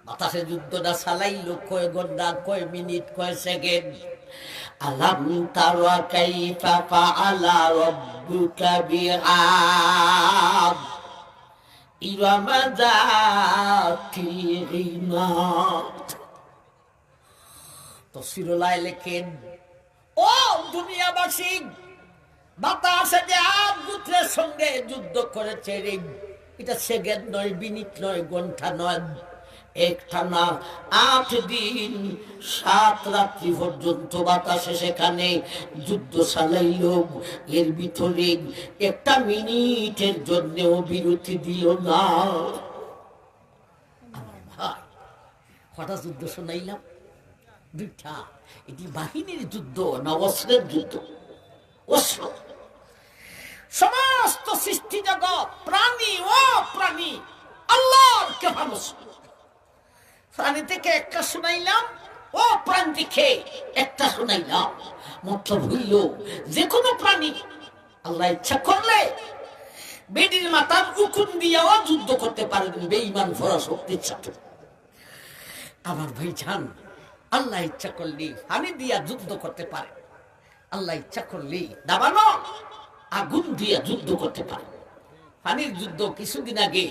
S1: বাতাসে যুদ্ধটা চালাইল কয় ঘন্টা, কয় মিনিট, কয় সেকেন্ড। আলাম তারা কাইফা ফাআলা রাব্বুকা বিআদ ইরাম যাতিল ইমাদ। তফসিরুল্লাহ লেখেন, ও দুনিয়াবাসী, বাতাসে যে আদ গোত্রের সঙ্গে যুদ্ধ করেছে রে, এটা সেকেন্ড নয়, মিনিট নয়, ঘন্টা নয়, একটানা 8 দিন 7 রাত্রি পর্যন্ত বাতাসে সেখানে যুদ্ধ চালাইল। এর ভিতরে একটা মিনিটের জন্যও বিরতি দিল না। কটা যুদ্ধ শোনাইলাম? দুইটা। এটি বাহিনীর যুদ্ধ না অস্ত্রের যুদ্ধ? অস্ত্র। সমস্ত সৃষ্টি জগৎ, প্রাণী ও প্রাণী আল্লাহর কেফামস। প্রাণী থেকে একটা শুনাইলাম, ও প্রাণ থেকে একটা শুনাইলাম। মতলব হইল যে কোনো প্রাণী আল্লাহ ইচ্ছা করলে বেডির মাথার উকুন দিয়াও যুদ্ধ করতে পারেন বেঈমান ভরা শক্তির সাথে। আমার ভাইজান, আল্লাহ ইচ্ছা করলে পানি দিয়া যুদ্ধ করতে পারে, আল্লাহ ইচ্ছা করলে দাবানো আগুন দিয়া যুদ্ধ করতে পারে। পানির যুদ্ধ কিছুদিন আগে,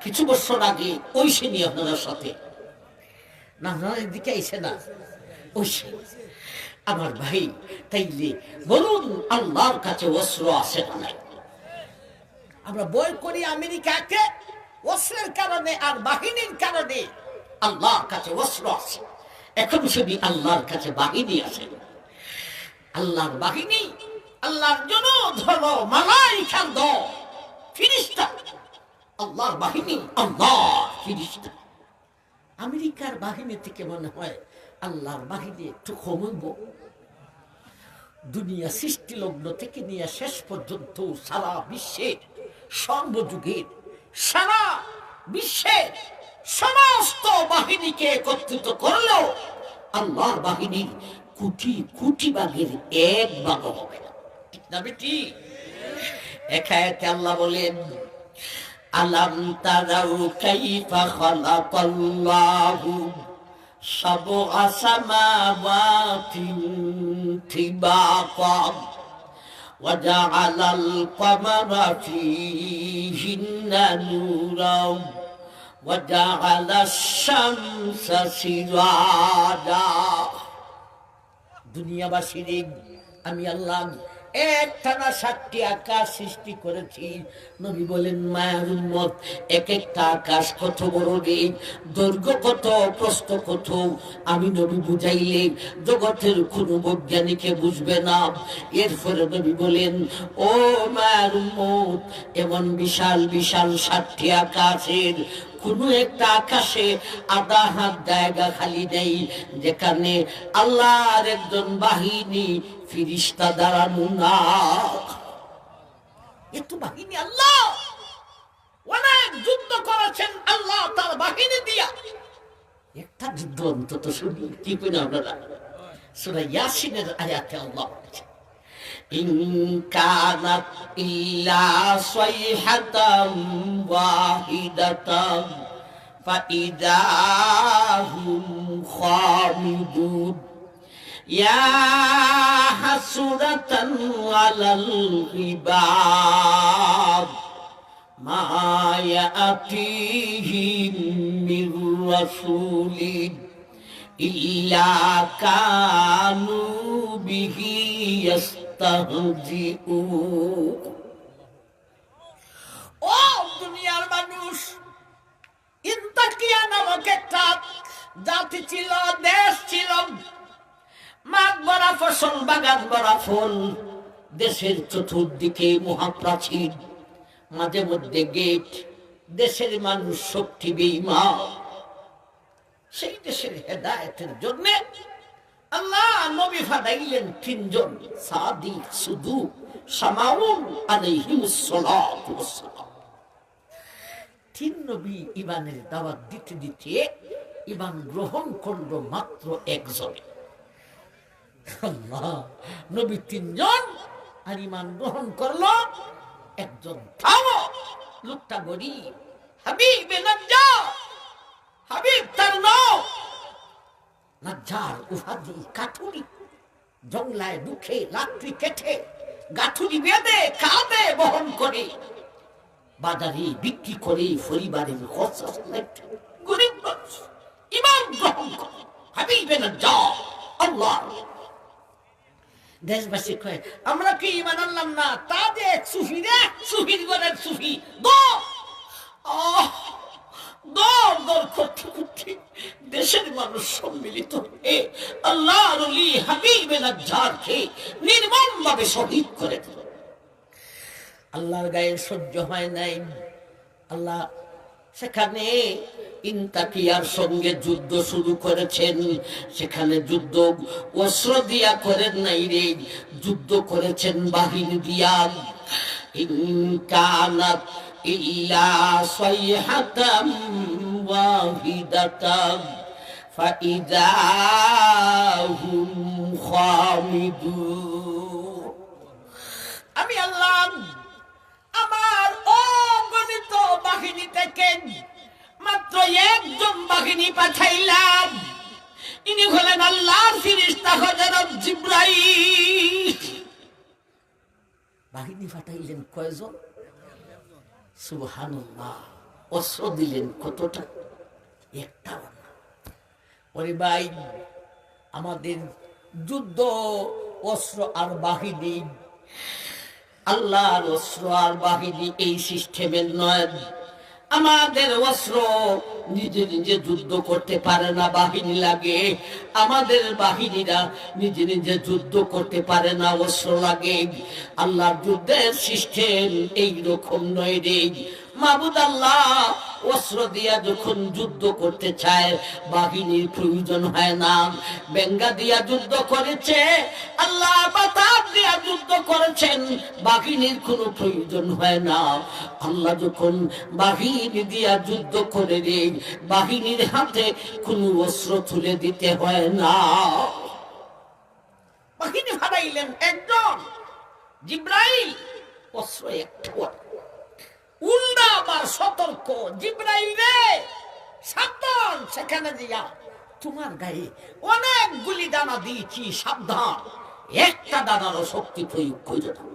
S1: কিছু বছর আগে ওই শ্রেণী আপনার সাথে না, আপনার দিকে আইসে না ওই আমার ভাই। তাইলে বলুন আল্লাহর কাছে অস্ত্র আছে না নাই? আমরা বই করি আমেরিকাকে অস্ত্রের কারণে আর বাহিনীর কারণে। আল্লাহর কাছে অস্ত্র আছে। এখন শুধু আল্লাহর কাছে বাহিনী আছে। আল্লাহর বাহিনী, আল্লাহর জন্য ধরো মালাইকার দল, ফিরিস্তা। আল্লাহর বাহিনী, আল্লাহ ফিরিস্তা। আমেরিকার বাহিনী থেকে মনে হয় আল্লাহর বাহিনী একটু কমব। দুনিয়া সৃষ্টি লগ্ন থেকে নিয়ে শেষ পর্যন্ত সারা বিশ্বের, সর্বযুগের সারা বিশ্বের সমস্ত বাহিনীকে একত্রিত করলেও আল্লাহর বাহিনীর কোটি কোটি ভাগের এক ভাগ হবে না। ঠিক না বেটি? একায়তে আল্লাহ বলেন, আলাম তারাউ কাইফা খালাকাল্লাহু সাবআ সামাওয়াতিন তিবাকা ওয়া জাআলাল কমারা ফীহিন্না নূরাও ওয়া জাআলাশ শামসা সিরাজা। দুনিয়াবাসীর আমি আল্লাহ একটানা 7টি আকাশ সৃষ্টি করেছি। নবী বলেন, মায়ের উম্মত, এক একটা আকাশ কত বড় রে, দৈর্ঘ্য কত, প্রস্থ কত, আমি নবী বুঝাইলে জগতের কোন বৈজ্ঞানিকে বুঝবে না। এরপরে নবী বলেন, ও মায়ের উম্মত, এমন বিশাল বিশাল 7টি আকাশের কোন একটা আকাশে আধা হাত জায়গা খালি নেই যেখানে আল্লাহর একজন বাহিনী ফিরিস্তা দাঁড়ানো না। এত বাহিনী আল্লাহ অনেক যুদ্ধ করেছেন আল্লাহ তার বাহিনী দিয়া। একটা যুদ্ধ অন্তত শুনি কি করে আপনারা? সূরা ইয়াসিনের আয়াতে আল্লাহ বলেছেন, ইন কানাত ইল্লা সাইহাতাম ওয়াহিদাতাম ফাইদা হুম খামিদুন ইয়া হাসরাতান আলাল ইবাদ মা ইয়াতিহিম মির রাসূলিন ইল্লা কানু বিহি ইস্তাহজিউন। ও দুনিয়ার মানুষ, ইন্তাকিয়া নামক একটা জাতি ছিল, দেশ ছিল, মাঠ ভরা ফসল, বাগান ভরা ফল, দেশের চতুর্দিকে মহাপ্রাচীর, মাঝে মধ্যে গেট। দেশের মানুষ শক্তি বেঈমান। সেই দেশের হেদায়েতের জন্য আল্লাহ নবী ফাদাইলেন 3 জন সাদিক সুদূক সামাউন আলাইহিমুস সালাতু ওয়াস সালাম। 3 নবী ঈমানের দাওয়াত দিতে দিতে ঈমান গ্রহণ করল মাত্র 1 জন। আল্লাহ, নবী 3 জন আর ঈমান গ্রহণ করলো 1 জন। থামো, লোকটা গরীব, হাবিব নাজ্জার, হাবিব তার নাম নাজ্জার উহাদি কাঠুরি, জংলায় দুঃখে লাকড়ি কেটে গাঠুরি বেঁধে কাঁধে বহন করে বাজারে বিক্রি করে পরিবারের খরচ চালাইতে গরীব মানুষ ঈমান গ্রহণ করে হাবিব নাজ্জার। আল্লাহ দেশবাসী কয়, আমরা কি ঈমান আনলাম না? তা দেখ সুফি, দেখ সুফির ঘরের সুফি দেশের মানুষ সম্মিলিত হয়ে আল্লাহর ওলি হাবিব নাজ্জারকে নির্মম ভাবে শহীদ করে দিল। আল্লাহর গায়ে সহ্য হয় নাই। আল্লাহ সেখানে ইন্তাকিয়ার সঙ্গে যুদ্ধ শুরু করেছেন। সেখানে যুদ্ধ অস্ত্র দিয়া করেন নাই রে, যুদ্ধ করেছেন বাহিনী দিয়া। ইনকানাত ইল্লা সাইহাতাম ওয়াহিদাতাম ফাইদা হুম খামিদুন। আমি আল্লাহ আমার অগণিত বাহিনী থেকে মাত্র একজন বাহিনী পাঠাইলাম। ইনি হলেন আল্লাহর ফেরেশতা হযরত জিবরাইল। বাহিনী পাঠাইলেন কয়জন? সুবহানাল্লাহ। অস্ত্র দিলেন কতটা? একটাও না। ওরে ভাই, আমাদের যুদ্ধ অস্ত্র আর বাহিনী, আল্লাহর অস্ত্র আর বাহিনী এই সিস্টেমের নয়। আমাদের অস্ত্র নিজে নিজে যুদ্ধ করতে পারে না, বাহিনী লাগে। আমাদের বাহিনীরা নিজে নিজে যুদ্ধ করতে পারে না, অস্ত্র লাগে। আল্লাহর যুদ্ধের সিস্টেম এইরকম নয় রে। মাবুদ আল্লাহ অস্ত্র দিয়া যখন যুদ্ধ করতে চায় বাহিনীর প্রয়োজন হয় না। বেঙ্গা দিয়া যুদ্ধ করেছে আল্লাহ, বাতাস দিয়া যুদ্ধ করেছেন, বাহিনীর কোনো প্রয়োজন হয় না। আল্লাহ যখন বাহিনী দিয়া যুদ্ধ করে রে, বাহিনীর হাতে কোনো অস্ত্র তুলে দিতে হয় না। বাহিনী হারাইলেন একজন জিবরাইল, অস্ত্র একটা। উল্টা আবার সতর্ক, জিবরাইল রে সাবধান, সেখানে দিয়া তোমার গায়ে অনেক গুলি দানা দিয়েছি, সাবধান, একটা দানারও শক্তি প্রয়োগ করে দাও।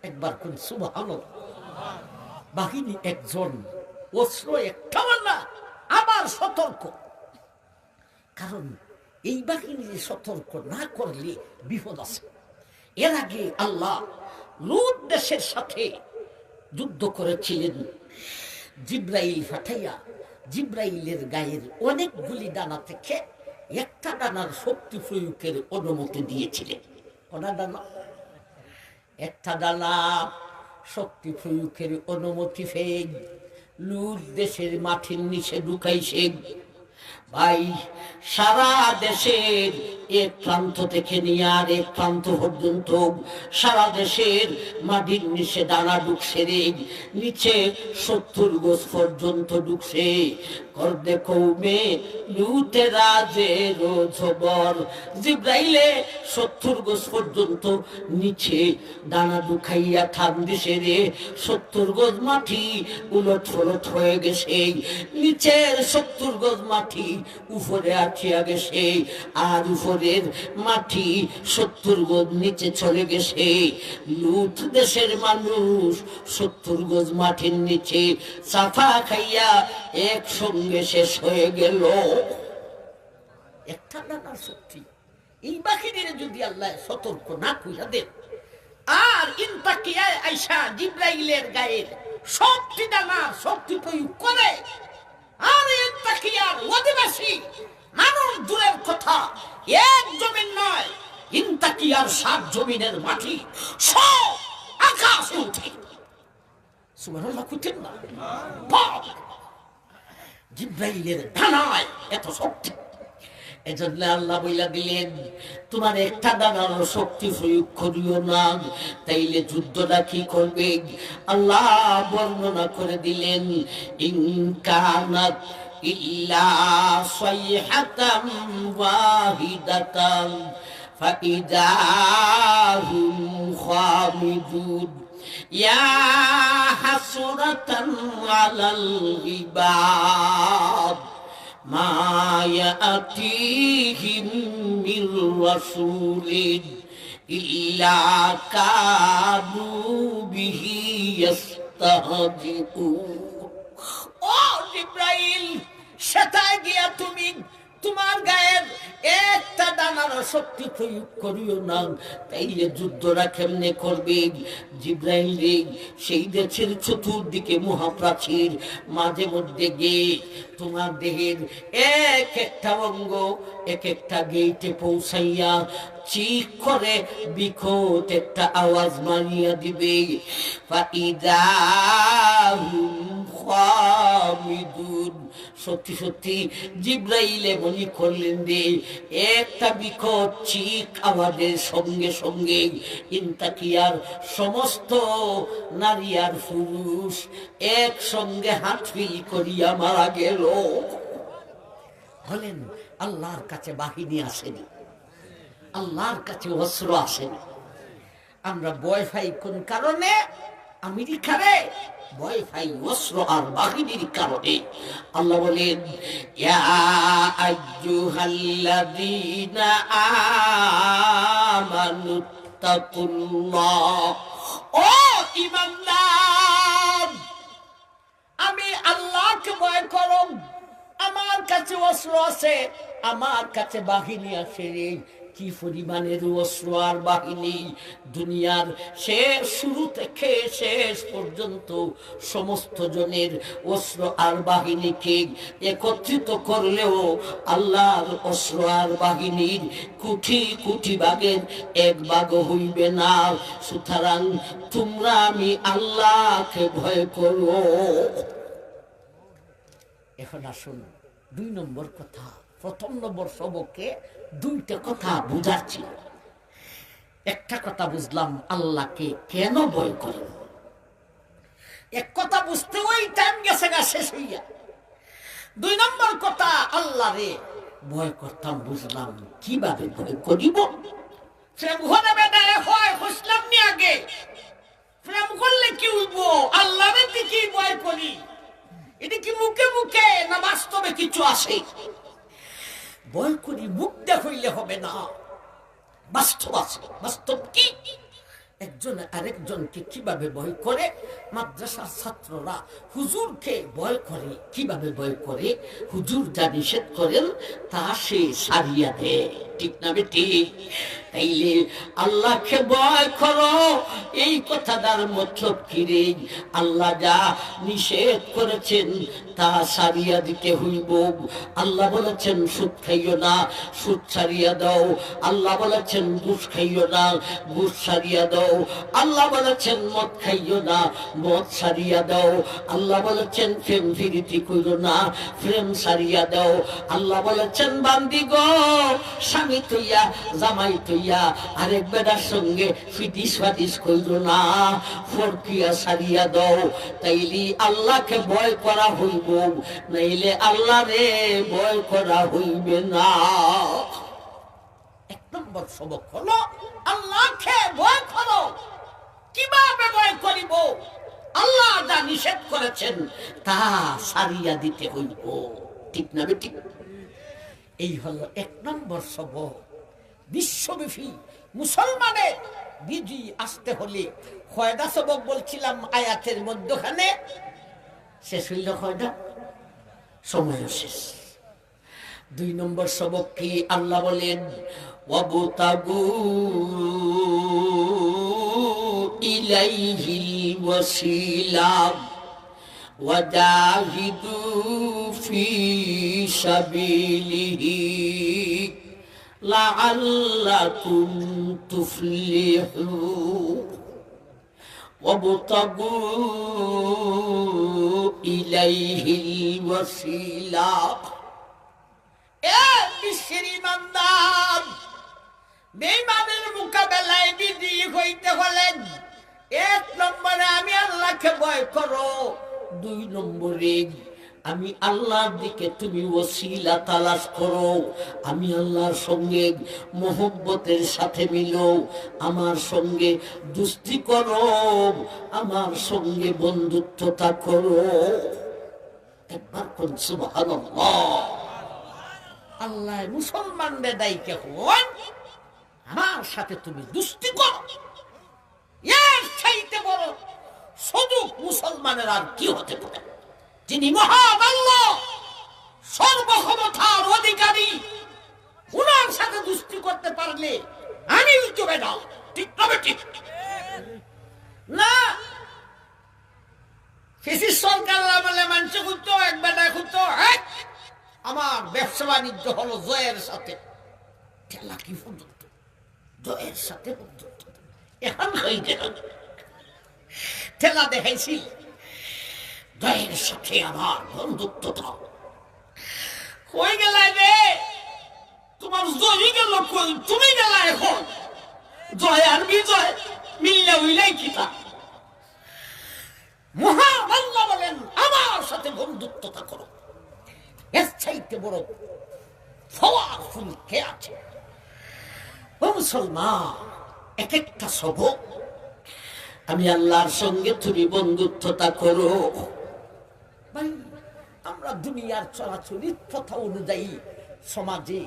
S1: একবার কোন সুবহানাল্লাহ। বাহিনী একজন, অস্ত্র একটাও না, আবার সতর্ক। কারণ এই বাহিনী সতর্ক না করলে বিপদ আছে। এর আগে আল্লাহ লূত দেশের সাথে যুদ্ধ করেছিলেন জিবরাইল পাঠাইয়া। জিবরাইলের গায়ের অনেকগুলি ডানা থেকে একটা ডানার শক্তি প্রয়োগের অনুমতি দিয়েছিলেন। কোনা ডানা? একটা ডানা শক্তি প্রয়োগের অনুমতি পেয়ে লূত দেশের মাটির নিচে ঢুকাইছে। ভাই, সারা দেশের এক প্রান্ত থেকে নিয়ে আর এক প্রান্ত পর্যন্ত সারা দেশের মাটির নিচে দানা ঢুকছে রে। নিচে 70 গজ পর্যন্ত ঢুকছে। কর দেখো মে লুতেরা যে রোজবর, জিবরাইলে 70 গজ পর্যন্ত নিচে দানা ঢুকাইয়া ঠান দিছে রে। 70 গজ মাটি উলট ফলট হয়ে গেছে। নিচের 70 গজ মাটি উপরে আঠিয়া গেছে, আর উপরের মাটি 70 গজ নিচে চলে গেছে। লুত দেশের মানুষ 70 গজ মাটির নিচে চাফা খাইয়া একসঙ্গে শেষ হয়ে গেল। একটা ডানার শক্তি। এই বাহিনীর যদি আল্লাহ সতর্ক না কইরা দেন, আর ইনতাকিয়ায় আইসা জিবরাইলের গায়ের শক্তি ডানার শক্তি প্রয়োগ করে, আর ইনতাকিয়ার অধিবাসী মানুষ দূরের কথা, এক জমিন নয়, ইনতাকিয়ার 7 জমিনের মাটি সব আকাশে উঠে। সুবহানাল্লাহ কইতেন না? জিবরাইলের ডানায় এত শক্তি। এজন্য আল্লাহ বইলা দিলেন, তোমার একটা দানার শক্তি প্রয়োগ করিও না, তাইলে যুদ্ধটা কি করবে? আল্লাহ বর্ণনা করে দিলেন, ইনকানাত ইল্লা সাইহাতাম ওয়াহিদাতাম ফাইদা হুম খামিদুন। ইয়া হাসরাতান আলাল ইবাদ মা ইয়াতিহিম মির রাসূলিন ইল্লা কানু বিহি ইস্তাহজিউন। ও জিবরাইল, সেটায় গিয়া তুমি তোমার গায়ের একটা দানার শক্তি প্রয়োগ করিও না, তাইলে যুদ্ধরা কেমনে করবে? জিবরাইল রে সেই দেশের চতুর্দিকে মহাপ্রাচীর, মাঝে মধ্যে গিয়ে তোমার দেহের এক একটা অঙ্গ এক একটা গেইটে পৌঁছাইয়া চিক করে বিকট একটা আওয়াজ মারিয়া দিবে। ফাইদা হুম খামিদুন। সত্যি সত্যি জিব্রাইল মনে করলেন রে, একটা বিকট চিক আওয়াজের সঙ্গে সঙ্গে ইন্তাকিয়ার সমস্ত নারী আর পুরুষ একসঙ্গে হাতফিল করিয়া মারা গেল। বলেন আল্লাহর কাছে বাহিনী আসেনি, আল্লাহর কাছে অস্ত্র আসেনি। আমরা ভয় পাই কোন কারণে? আমেরিকারে ভয় পাই অস্ত্র আর বাহিনীর কারণে। আল্লাহ বলেন ইয়া আইয়ুহাল্লাযীনা আমানু তাকুল্লাহ, ও ঈমানদার, আমি আল্লাহকে ভয় করো। আমার কাছে অস্ত্র আছে, আমার কাছে বাহিনী আছে। কি পরিমাণের অস্ত্র আর বাহিনী! দুনিয়ার শেষ শুরু থেকে শেষ পর্যন্ত সমস্ত জনের অস্ত্র আর বাহিনীকে একত্রিত করলেও আল্লাহর অস্ত্র আর বাহিনীর কোটি কোটি ভাগের এক ভাগ হইবে না। সুতরাং তোমরা আমি আল্লাহকে ভয় করো। এখন আসুন 2 নম্বর কথা। প্রথম নম্বর সবকে 2টা কথা বুঝাচ্ছি। একটা কথা বুঝলাম, আল্লাহকে কেন ভয় করে। এক কথা বুঝতে ওই টাইম গেছে গা শেষ হইয়া। 2 নম্বর কথা, আল্লাহ রে ভয় করতাম, বুঝলাম কিভাবে ভয় করিব। প্রেম ঘরে বেড়ায় হয় বুঝলাম নি আগে। প্রেম করলে কি উঠবো? আল্লাহরে দিকে ভয় করি। এটা কি মুখে মুখে না বাস্তবে কিছু আসে? ভয় করি মুখ দেখাইলে হবে না, বাস্তব আছে। বাস্তব কি? একজন আরেকজনকে কিভাবে ভয় করে। মাদ্রাসার ছাত্ররা হুজুরকে ভয় করে। কিভাবে ভয় করে? হুজুর যা নিষেধ করেন তা সে সারিয়া দেয়। ঠিক না বেটি? তাইলে আল্লাহকে ভয় করো, এই কথাটার মতলব কি রে? আল্লাহ যা নিষেধ করেছেন তা সারিয়া দিতে হইব। আল্লাহ বলেছেন সুদ খাইও না, সুদ সারিয়া দাও। আল্লাহ বলেছেন ঘুষ খাইও না, ঘুষ সারিয়া দাও। আল্লাহ বলেছেন মদ খাইও না, মদ সারিয়া দাও। আল্লাহ বলেছেন প্রেম ফিরিতি কইরো না, প্রেম সারিয়া দাও। আল্লাহ বলেছেন বান্দি গো, স্বামী তৈয়া জামাই তৈয়া আরেক বেটার সঙ্গে ফিটিস ফাটিস কইরো না, ফরকিয়া সারিয়া দাও। তাইলে আল্লাহকে ভয় করা হইব, নাইলে আল্লাহ রে ভয় করা হইবে না। 1 নম্বর সবক হলো আল্লাহকে ভয় করো। কিভাবে ভয় করিব? আল্লাহ যা নিষেধ করেছেন তা সারিয়া দিতে হইব। ঠিক না বেটি? এই হলো 1 নম্বর সবক। বিশ্বব্যাপী মুসলমানের বিজি আসতে হলে কয়টা সবক বলছিলাম আয়াতের মধ্যখানে? শেষ হইল কয়টা? সময় শেষ। 2 নম্বর সবক কি? আল্লাহ বলেন ওয়াবতাগু ইলাইহিল ওয়াসিলা ওয়াজাহিদু ফি সাবিলিহি লাআল্লাকুম তুফলিহুন। ওয়াবতাগু ইলাইহিল ওয়াসিলা। বিশ্বের ইমানদার, বেঈমানের মোকাবেলায় বিজয়ী হইতে হলে 1 নম্বরে আমি আল্লাহকে ভয় করো। 2 নম্বরে আমি আল্লাহর দিকে তুমি ওসিলা তালাশ করো। আমি আল্লাহর সঙ্গে মোহব্বতের সাথে মিলো, আমার সঙ্গে দুস্তি করো, আমার সঙ্গে বন্ধুত্বতা করো। একবার কোন সুবহানাল্লাহ। আল্লাহ মুসলমানদের দায়িত্ব হন আমার সাথে তুমি দুস্তি করো। এর চাইতে বড় সদুক মুসলমানের আর কি হতে পারে? যিনি মহান আল্লাহ, সর্বক্ষমতার অধিকারী, উনার সাথে দুস্তি করতে পারলে আমি চলে যাও। ঠিক তবে ঠিক না? ফিসিস সরকার বলে মানুষ খুঁজতো, এক বেটা খুঁজতো, আমার ব্যবসা বাণিজ্য হলো জয়ের সাথে। ঠেলা কি পর্যন্ত জয়ের সাথে পর্যন্ত এখন ঠেলা দেখাইছি। জয়ের সাথে আমার বন্ধুত্বটা হয়ে গেল রে। তোমার জয় গেল কই, তুমি গেলা এখন। জয় আর বিজয় মিললে হইলাই কিতা। মহান আল্লাহ বলেন আমার সাথে বন্ধুত্বতা করো। এর চাইতে বড় পাওয়ারফুল কে আছে? ও মুসলমান, এক একটা সবক আমি আল্লাহর সঙ্গে তুমি বন্ধুত্বতা করো। ভাই, আমরা দুনিয়ার চলাচলির কথা অনুযায়ী সমাজে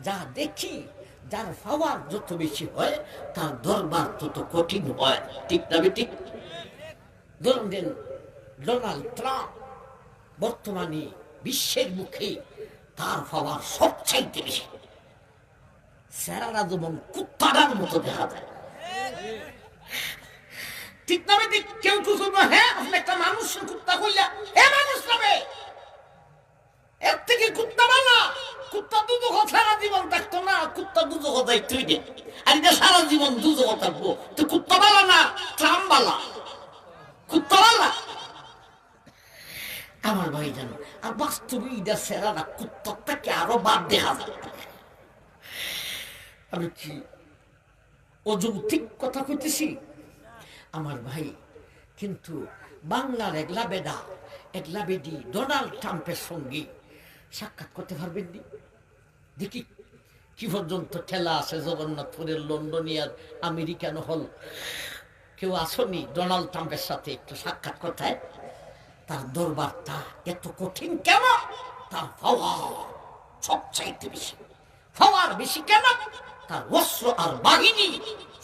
S1: যা দেখি, যার পাওয়ার যত বেশি হয় তার দরবার তত কঠিন হয়। ঠিক না ঠিক? ধরুন ডোনাল্ড ট্রাম্প বর্তমানে বিশ্বের মুখে তার পাওয়ার সবচাইতে বেশি। সেরারা যেমন কুত্তার মতো দেখা যায়। ঠিক না ঠিক? কেউ কিছু না, হ্যাঁ আপনি একটা মানুষ কুত্তা কইলা হে মানুষ নামে, এর থেকে কুত্তা বানা। কুত্তা দুধ সারা জীবন থাকতো না, কুত্তা দুধ কথাই তুই দে। আর এটা সারা জীবন দুধ থাকবো, তো কুত্তা বালা না ট্রাম বালা, কুত্তা বালা। আমার ভাই জানো, আর বাস্তবে এটা সেরা না, কুত্তাটাকে আরো বাদ দেখা যায়। আমি কি অযৌক্তিক কথা কইতেছি? আমার ভাই, কিন্তু বাংলার একলা বেডা একলা বেডি ডোনাল্ড ট্রাম্পের সঙ্গে সাক্ষাৎ করতে পারবেন নি? দেখি কি পর্যন্ত ঠেলা আছে জগন্নাথপুরের লন্ডনিয়ার আমেরিকান হল। কেউ আসনি ডোনাল্ড ট্রাম্পের সাথে একটু সাক্ষাৎ করতে? তার দরবারটা এত কঠিন কেন? তার পাওয়ার সবচাইতে বেশি। পাওয়ার বেশি কেন? তার অস্ত্র আর বাহিনী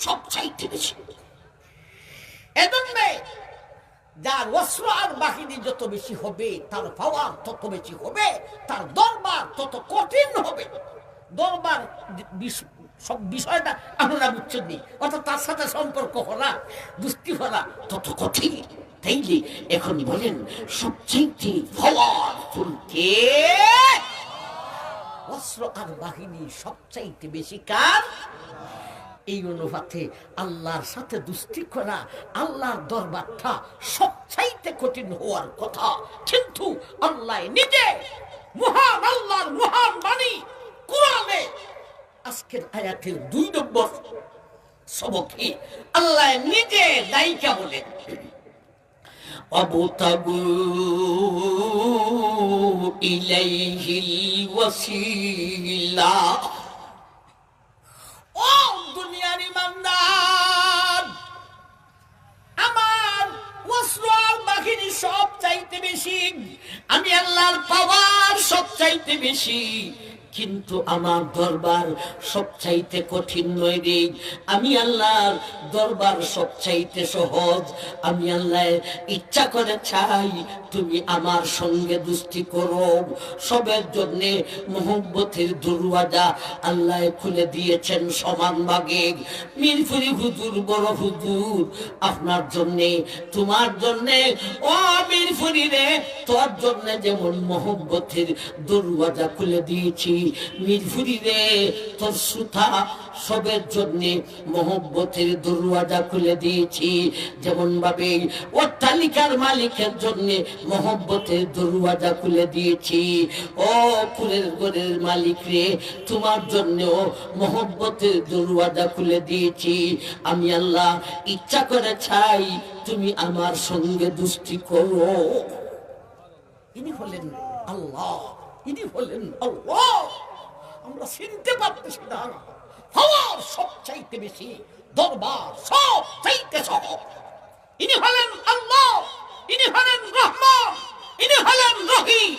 S1: সবচাইতে বেশি। এজন্য যার অস্ত্র আর বাহিনী যত বেশি হবে, তার পাওয়ার তত বেশি হবে, তার দরবার তত কঠিন হবে। দরবার সব বিষয়টা আপনারা বুঝছেন নি, অর্থাৎ তার সাথে সম্পর্ক করা, দুষ্টি করা তত কঠিন। তাইলে এখন বলেন সবচেয়ে পাওয়ারফুল কে? অস্ত্র আর বাহিনী সবচাইতে বেশি কার? এই অনুপাতে আল্লাহর সাথে দুষ্টি করা, আল্লাহর দরবারটা সবচাইতে কঠিন হওয়ার কথা। কিন্তু আল্লাহ নিজে, মহান আল্লাহর মহান বাণী কোরআনে আজকের আয়াতের 2 নম্বর সবকে আল্লাহ নিজে দায়িকা বলেন, অবতাগু ইলাইহিল ওয়াসিলা। ও দুনিয়ার ইমানদার, আমার অস্ত্র আর বাহিনী সব চাইতে বেশি, আমি আল্লাহর পাওয়ার সব চাইতে বেশি, কিন্তু আমার দরবার সবচাইতে কঠিন নয় রে। আমি আল্লাহর দরবার সবচাইতে সহজ। আমি আল্লাহ ইচ্ছা করে চাই তুমি আমার সঙ্গে দুষ্টি করো। সবের জন্যে মোহব্বতের দরওয়াজা আল্লাহ খুলে দিয়েছেন সমান ভাগে। মিরপুরি হুজুর, বড় হুজুর, আপনার জন্যে, তোমার জন্যে, ও মিরপুরি রে, তোর জন্যে যেমন মোহব্বতের দরওয়াজা খুলে দিয়েছি, মিরপুরি রে তোর সুতা সবের জন্যে মোহব্বতের দরওয়াজা খুলে দিয়েছি। যেমন ভাবে অট্টালিকার মালিকের জন্যে মোহব্বতের দরওয়াজা খুলে দিয়েছি, ও ফুলের ঘরের মালিক রে, তোমার জন্যেও মোহব্বতের দরওয়াজা খুলে দিয়েছি। আমি আল্লাহ ইচ্ছা করে চাই তুমি আমার সঙ্গে দুষ্টি করো। ইনি হলেন আল্লাহ, ইনি হলেন আল্লাহ। আমরা চিনতে পারতেছি না, পাওয়ার সবচাইতে বেশি, দরবার সবচাইতে সহজ। ইনি হলেন আল্লাহ, ইনি হলেন রহমান, ইনি হলেন রহিম।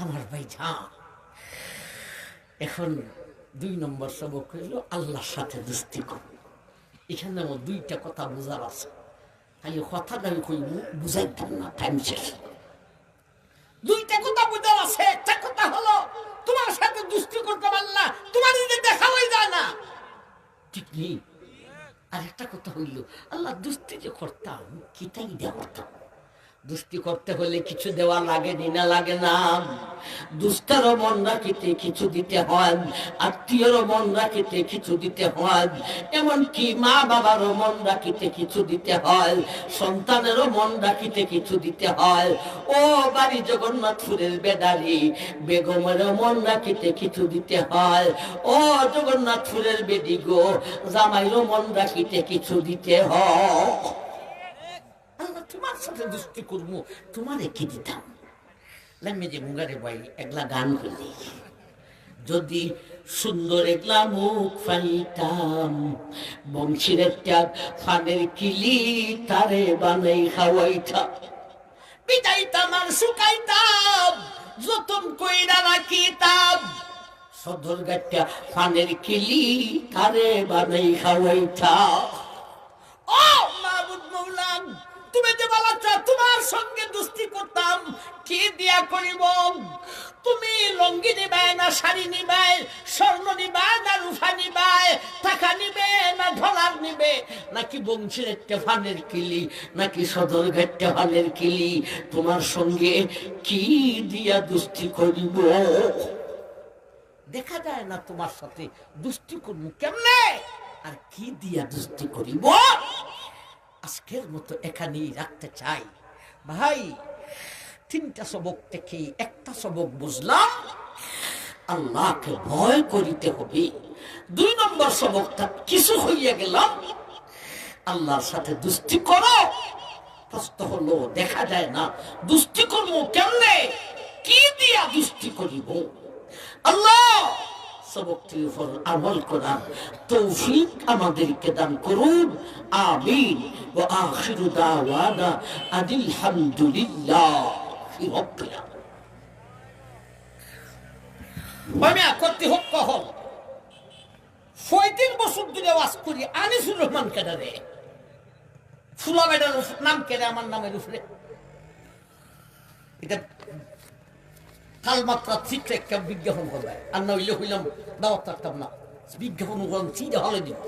S1: আমার ভাই জান, এখন 2 নম্বর সবক হইল আল্লাহর সাথে দোস্তি কর। এখানে আমার 2টা কথা বোঝার আছে, খালি কথাটা আমি কই বুঝাইতাম না, টাইম শেষ। 2টা কথা বোঝার আছে। একটা কথা হলো তোমার সাথে দুষ্টি করতে পারলা, তোমার নিজে দেখা হয়ে যায় না, ঠিক নেই। আর একটা কথা হইল আল্লাহ দুষ্টি যে করতাম, কিতাই দেয়া করতাম। দুষ্টি করতে হলে কিছু দেওয়া লাগে না লাগে না? দুষ্টারও মন রাখিতে কিছু দিতে হয়, আত্মীয়রও মন রাখিতে কিছু দিতে হয়, এমনকি মা বাবারও মন রাখিতে কিছু দিতে হয়, সন্তানেরও মন রাখিতে কিছু দিতে হয়। ও বাড়ি জগন্নাথপুরের বেডারি বেগমেরও মন রাখিতে কিছু দিতে হয়। ও জগন্নাথপুরের বেদিগো জামাইরও মন রাখিতে কিছু দিতে হয়। তোমার সাথে দুষ্টি করবো, তোমারে কি দিতাম? লামে যে মুগারে ভাই একলা গান করলি, যদি সুন্দর একলা মুখ ফাইতাম, বংশীর একটা ফানের কিলি তারে বানাই খাওয়াইতাম, পিটাইতাম আর শুকাইতাম, যতন কইরা রাখিতাম, সদর গাছটা ফানের কিলি তারে বানাই খাওয়াইতাম। ও মাহবুব মৌলা, তুমি যে বলেছো তোমার সঙ্গে দুষ্টি করতাম, কি দিয়া করিব? তুমি লঙ্গি নিবে না শাড়ি নিবে, স্বর্ণ নিবে না রূপা নিবে, টাকা নিবে না ডলার নিবে, নাকি বংশীর একটা ফানের কিলি, নাকি সদর ঘাটটা ফানের কিলি? তোমার সঙ্গে কি দিয়া দুষ্টি করিব? দেখা যায় না তোমার সাথে দুষ্টি করব কেমনে, আর কি দিয়া দুষ্টি করিব? আজকের মতো এখানেই রাখতে চাই ভাই। 3টা সবক থেকে একটা সবক বুঝলাম, আল্লাহকে ভয় করিতে হবে। 2 নম্বর সবকটা কিছু হইয়া গেলাম, আল্লাহর সাথে দুষ্টি করো। প্রশ্ন হলো, দেখা যায় না দুষ্টি করবো কেমনে, কি দিয়া দুষ্টি করিব? আল্লাহ সবকটির উপর আমল করার তৌফিক আমাদেরকে দান করুন, আমিন। ওয়া আখিরু দাওয়ানা আনিল হামদুলিল্লাহি রাব্বিল আলামিন। আমি করতে হোক কখন 35 বছর ধরে ওয়াজ করি, আনিসুর রহমান কেডারে, ফুলা বেটার নাম কেড়ে আমার নামের উপরে, এটা কালমাত্রা ঠিক একটা বিজ্ঞাপন করবে, আর না হইলে হইলাম দাওয়াত থাকতাম না, বিজ্ঞাপন চিঠি হলে দিত।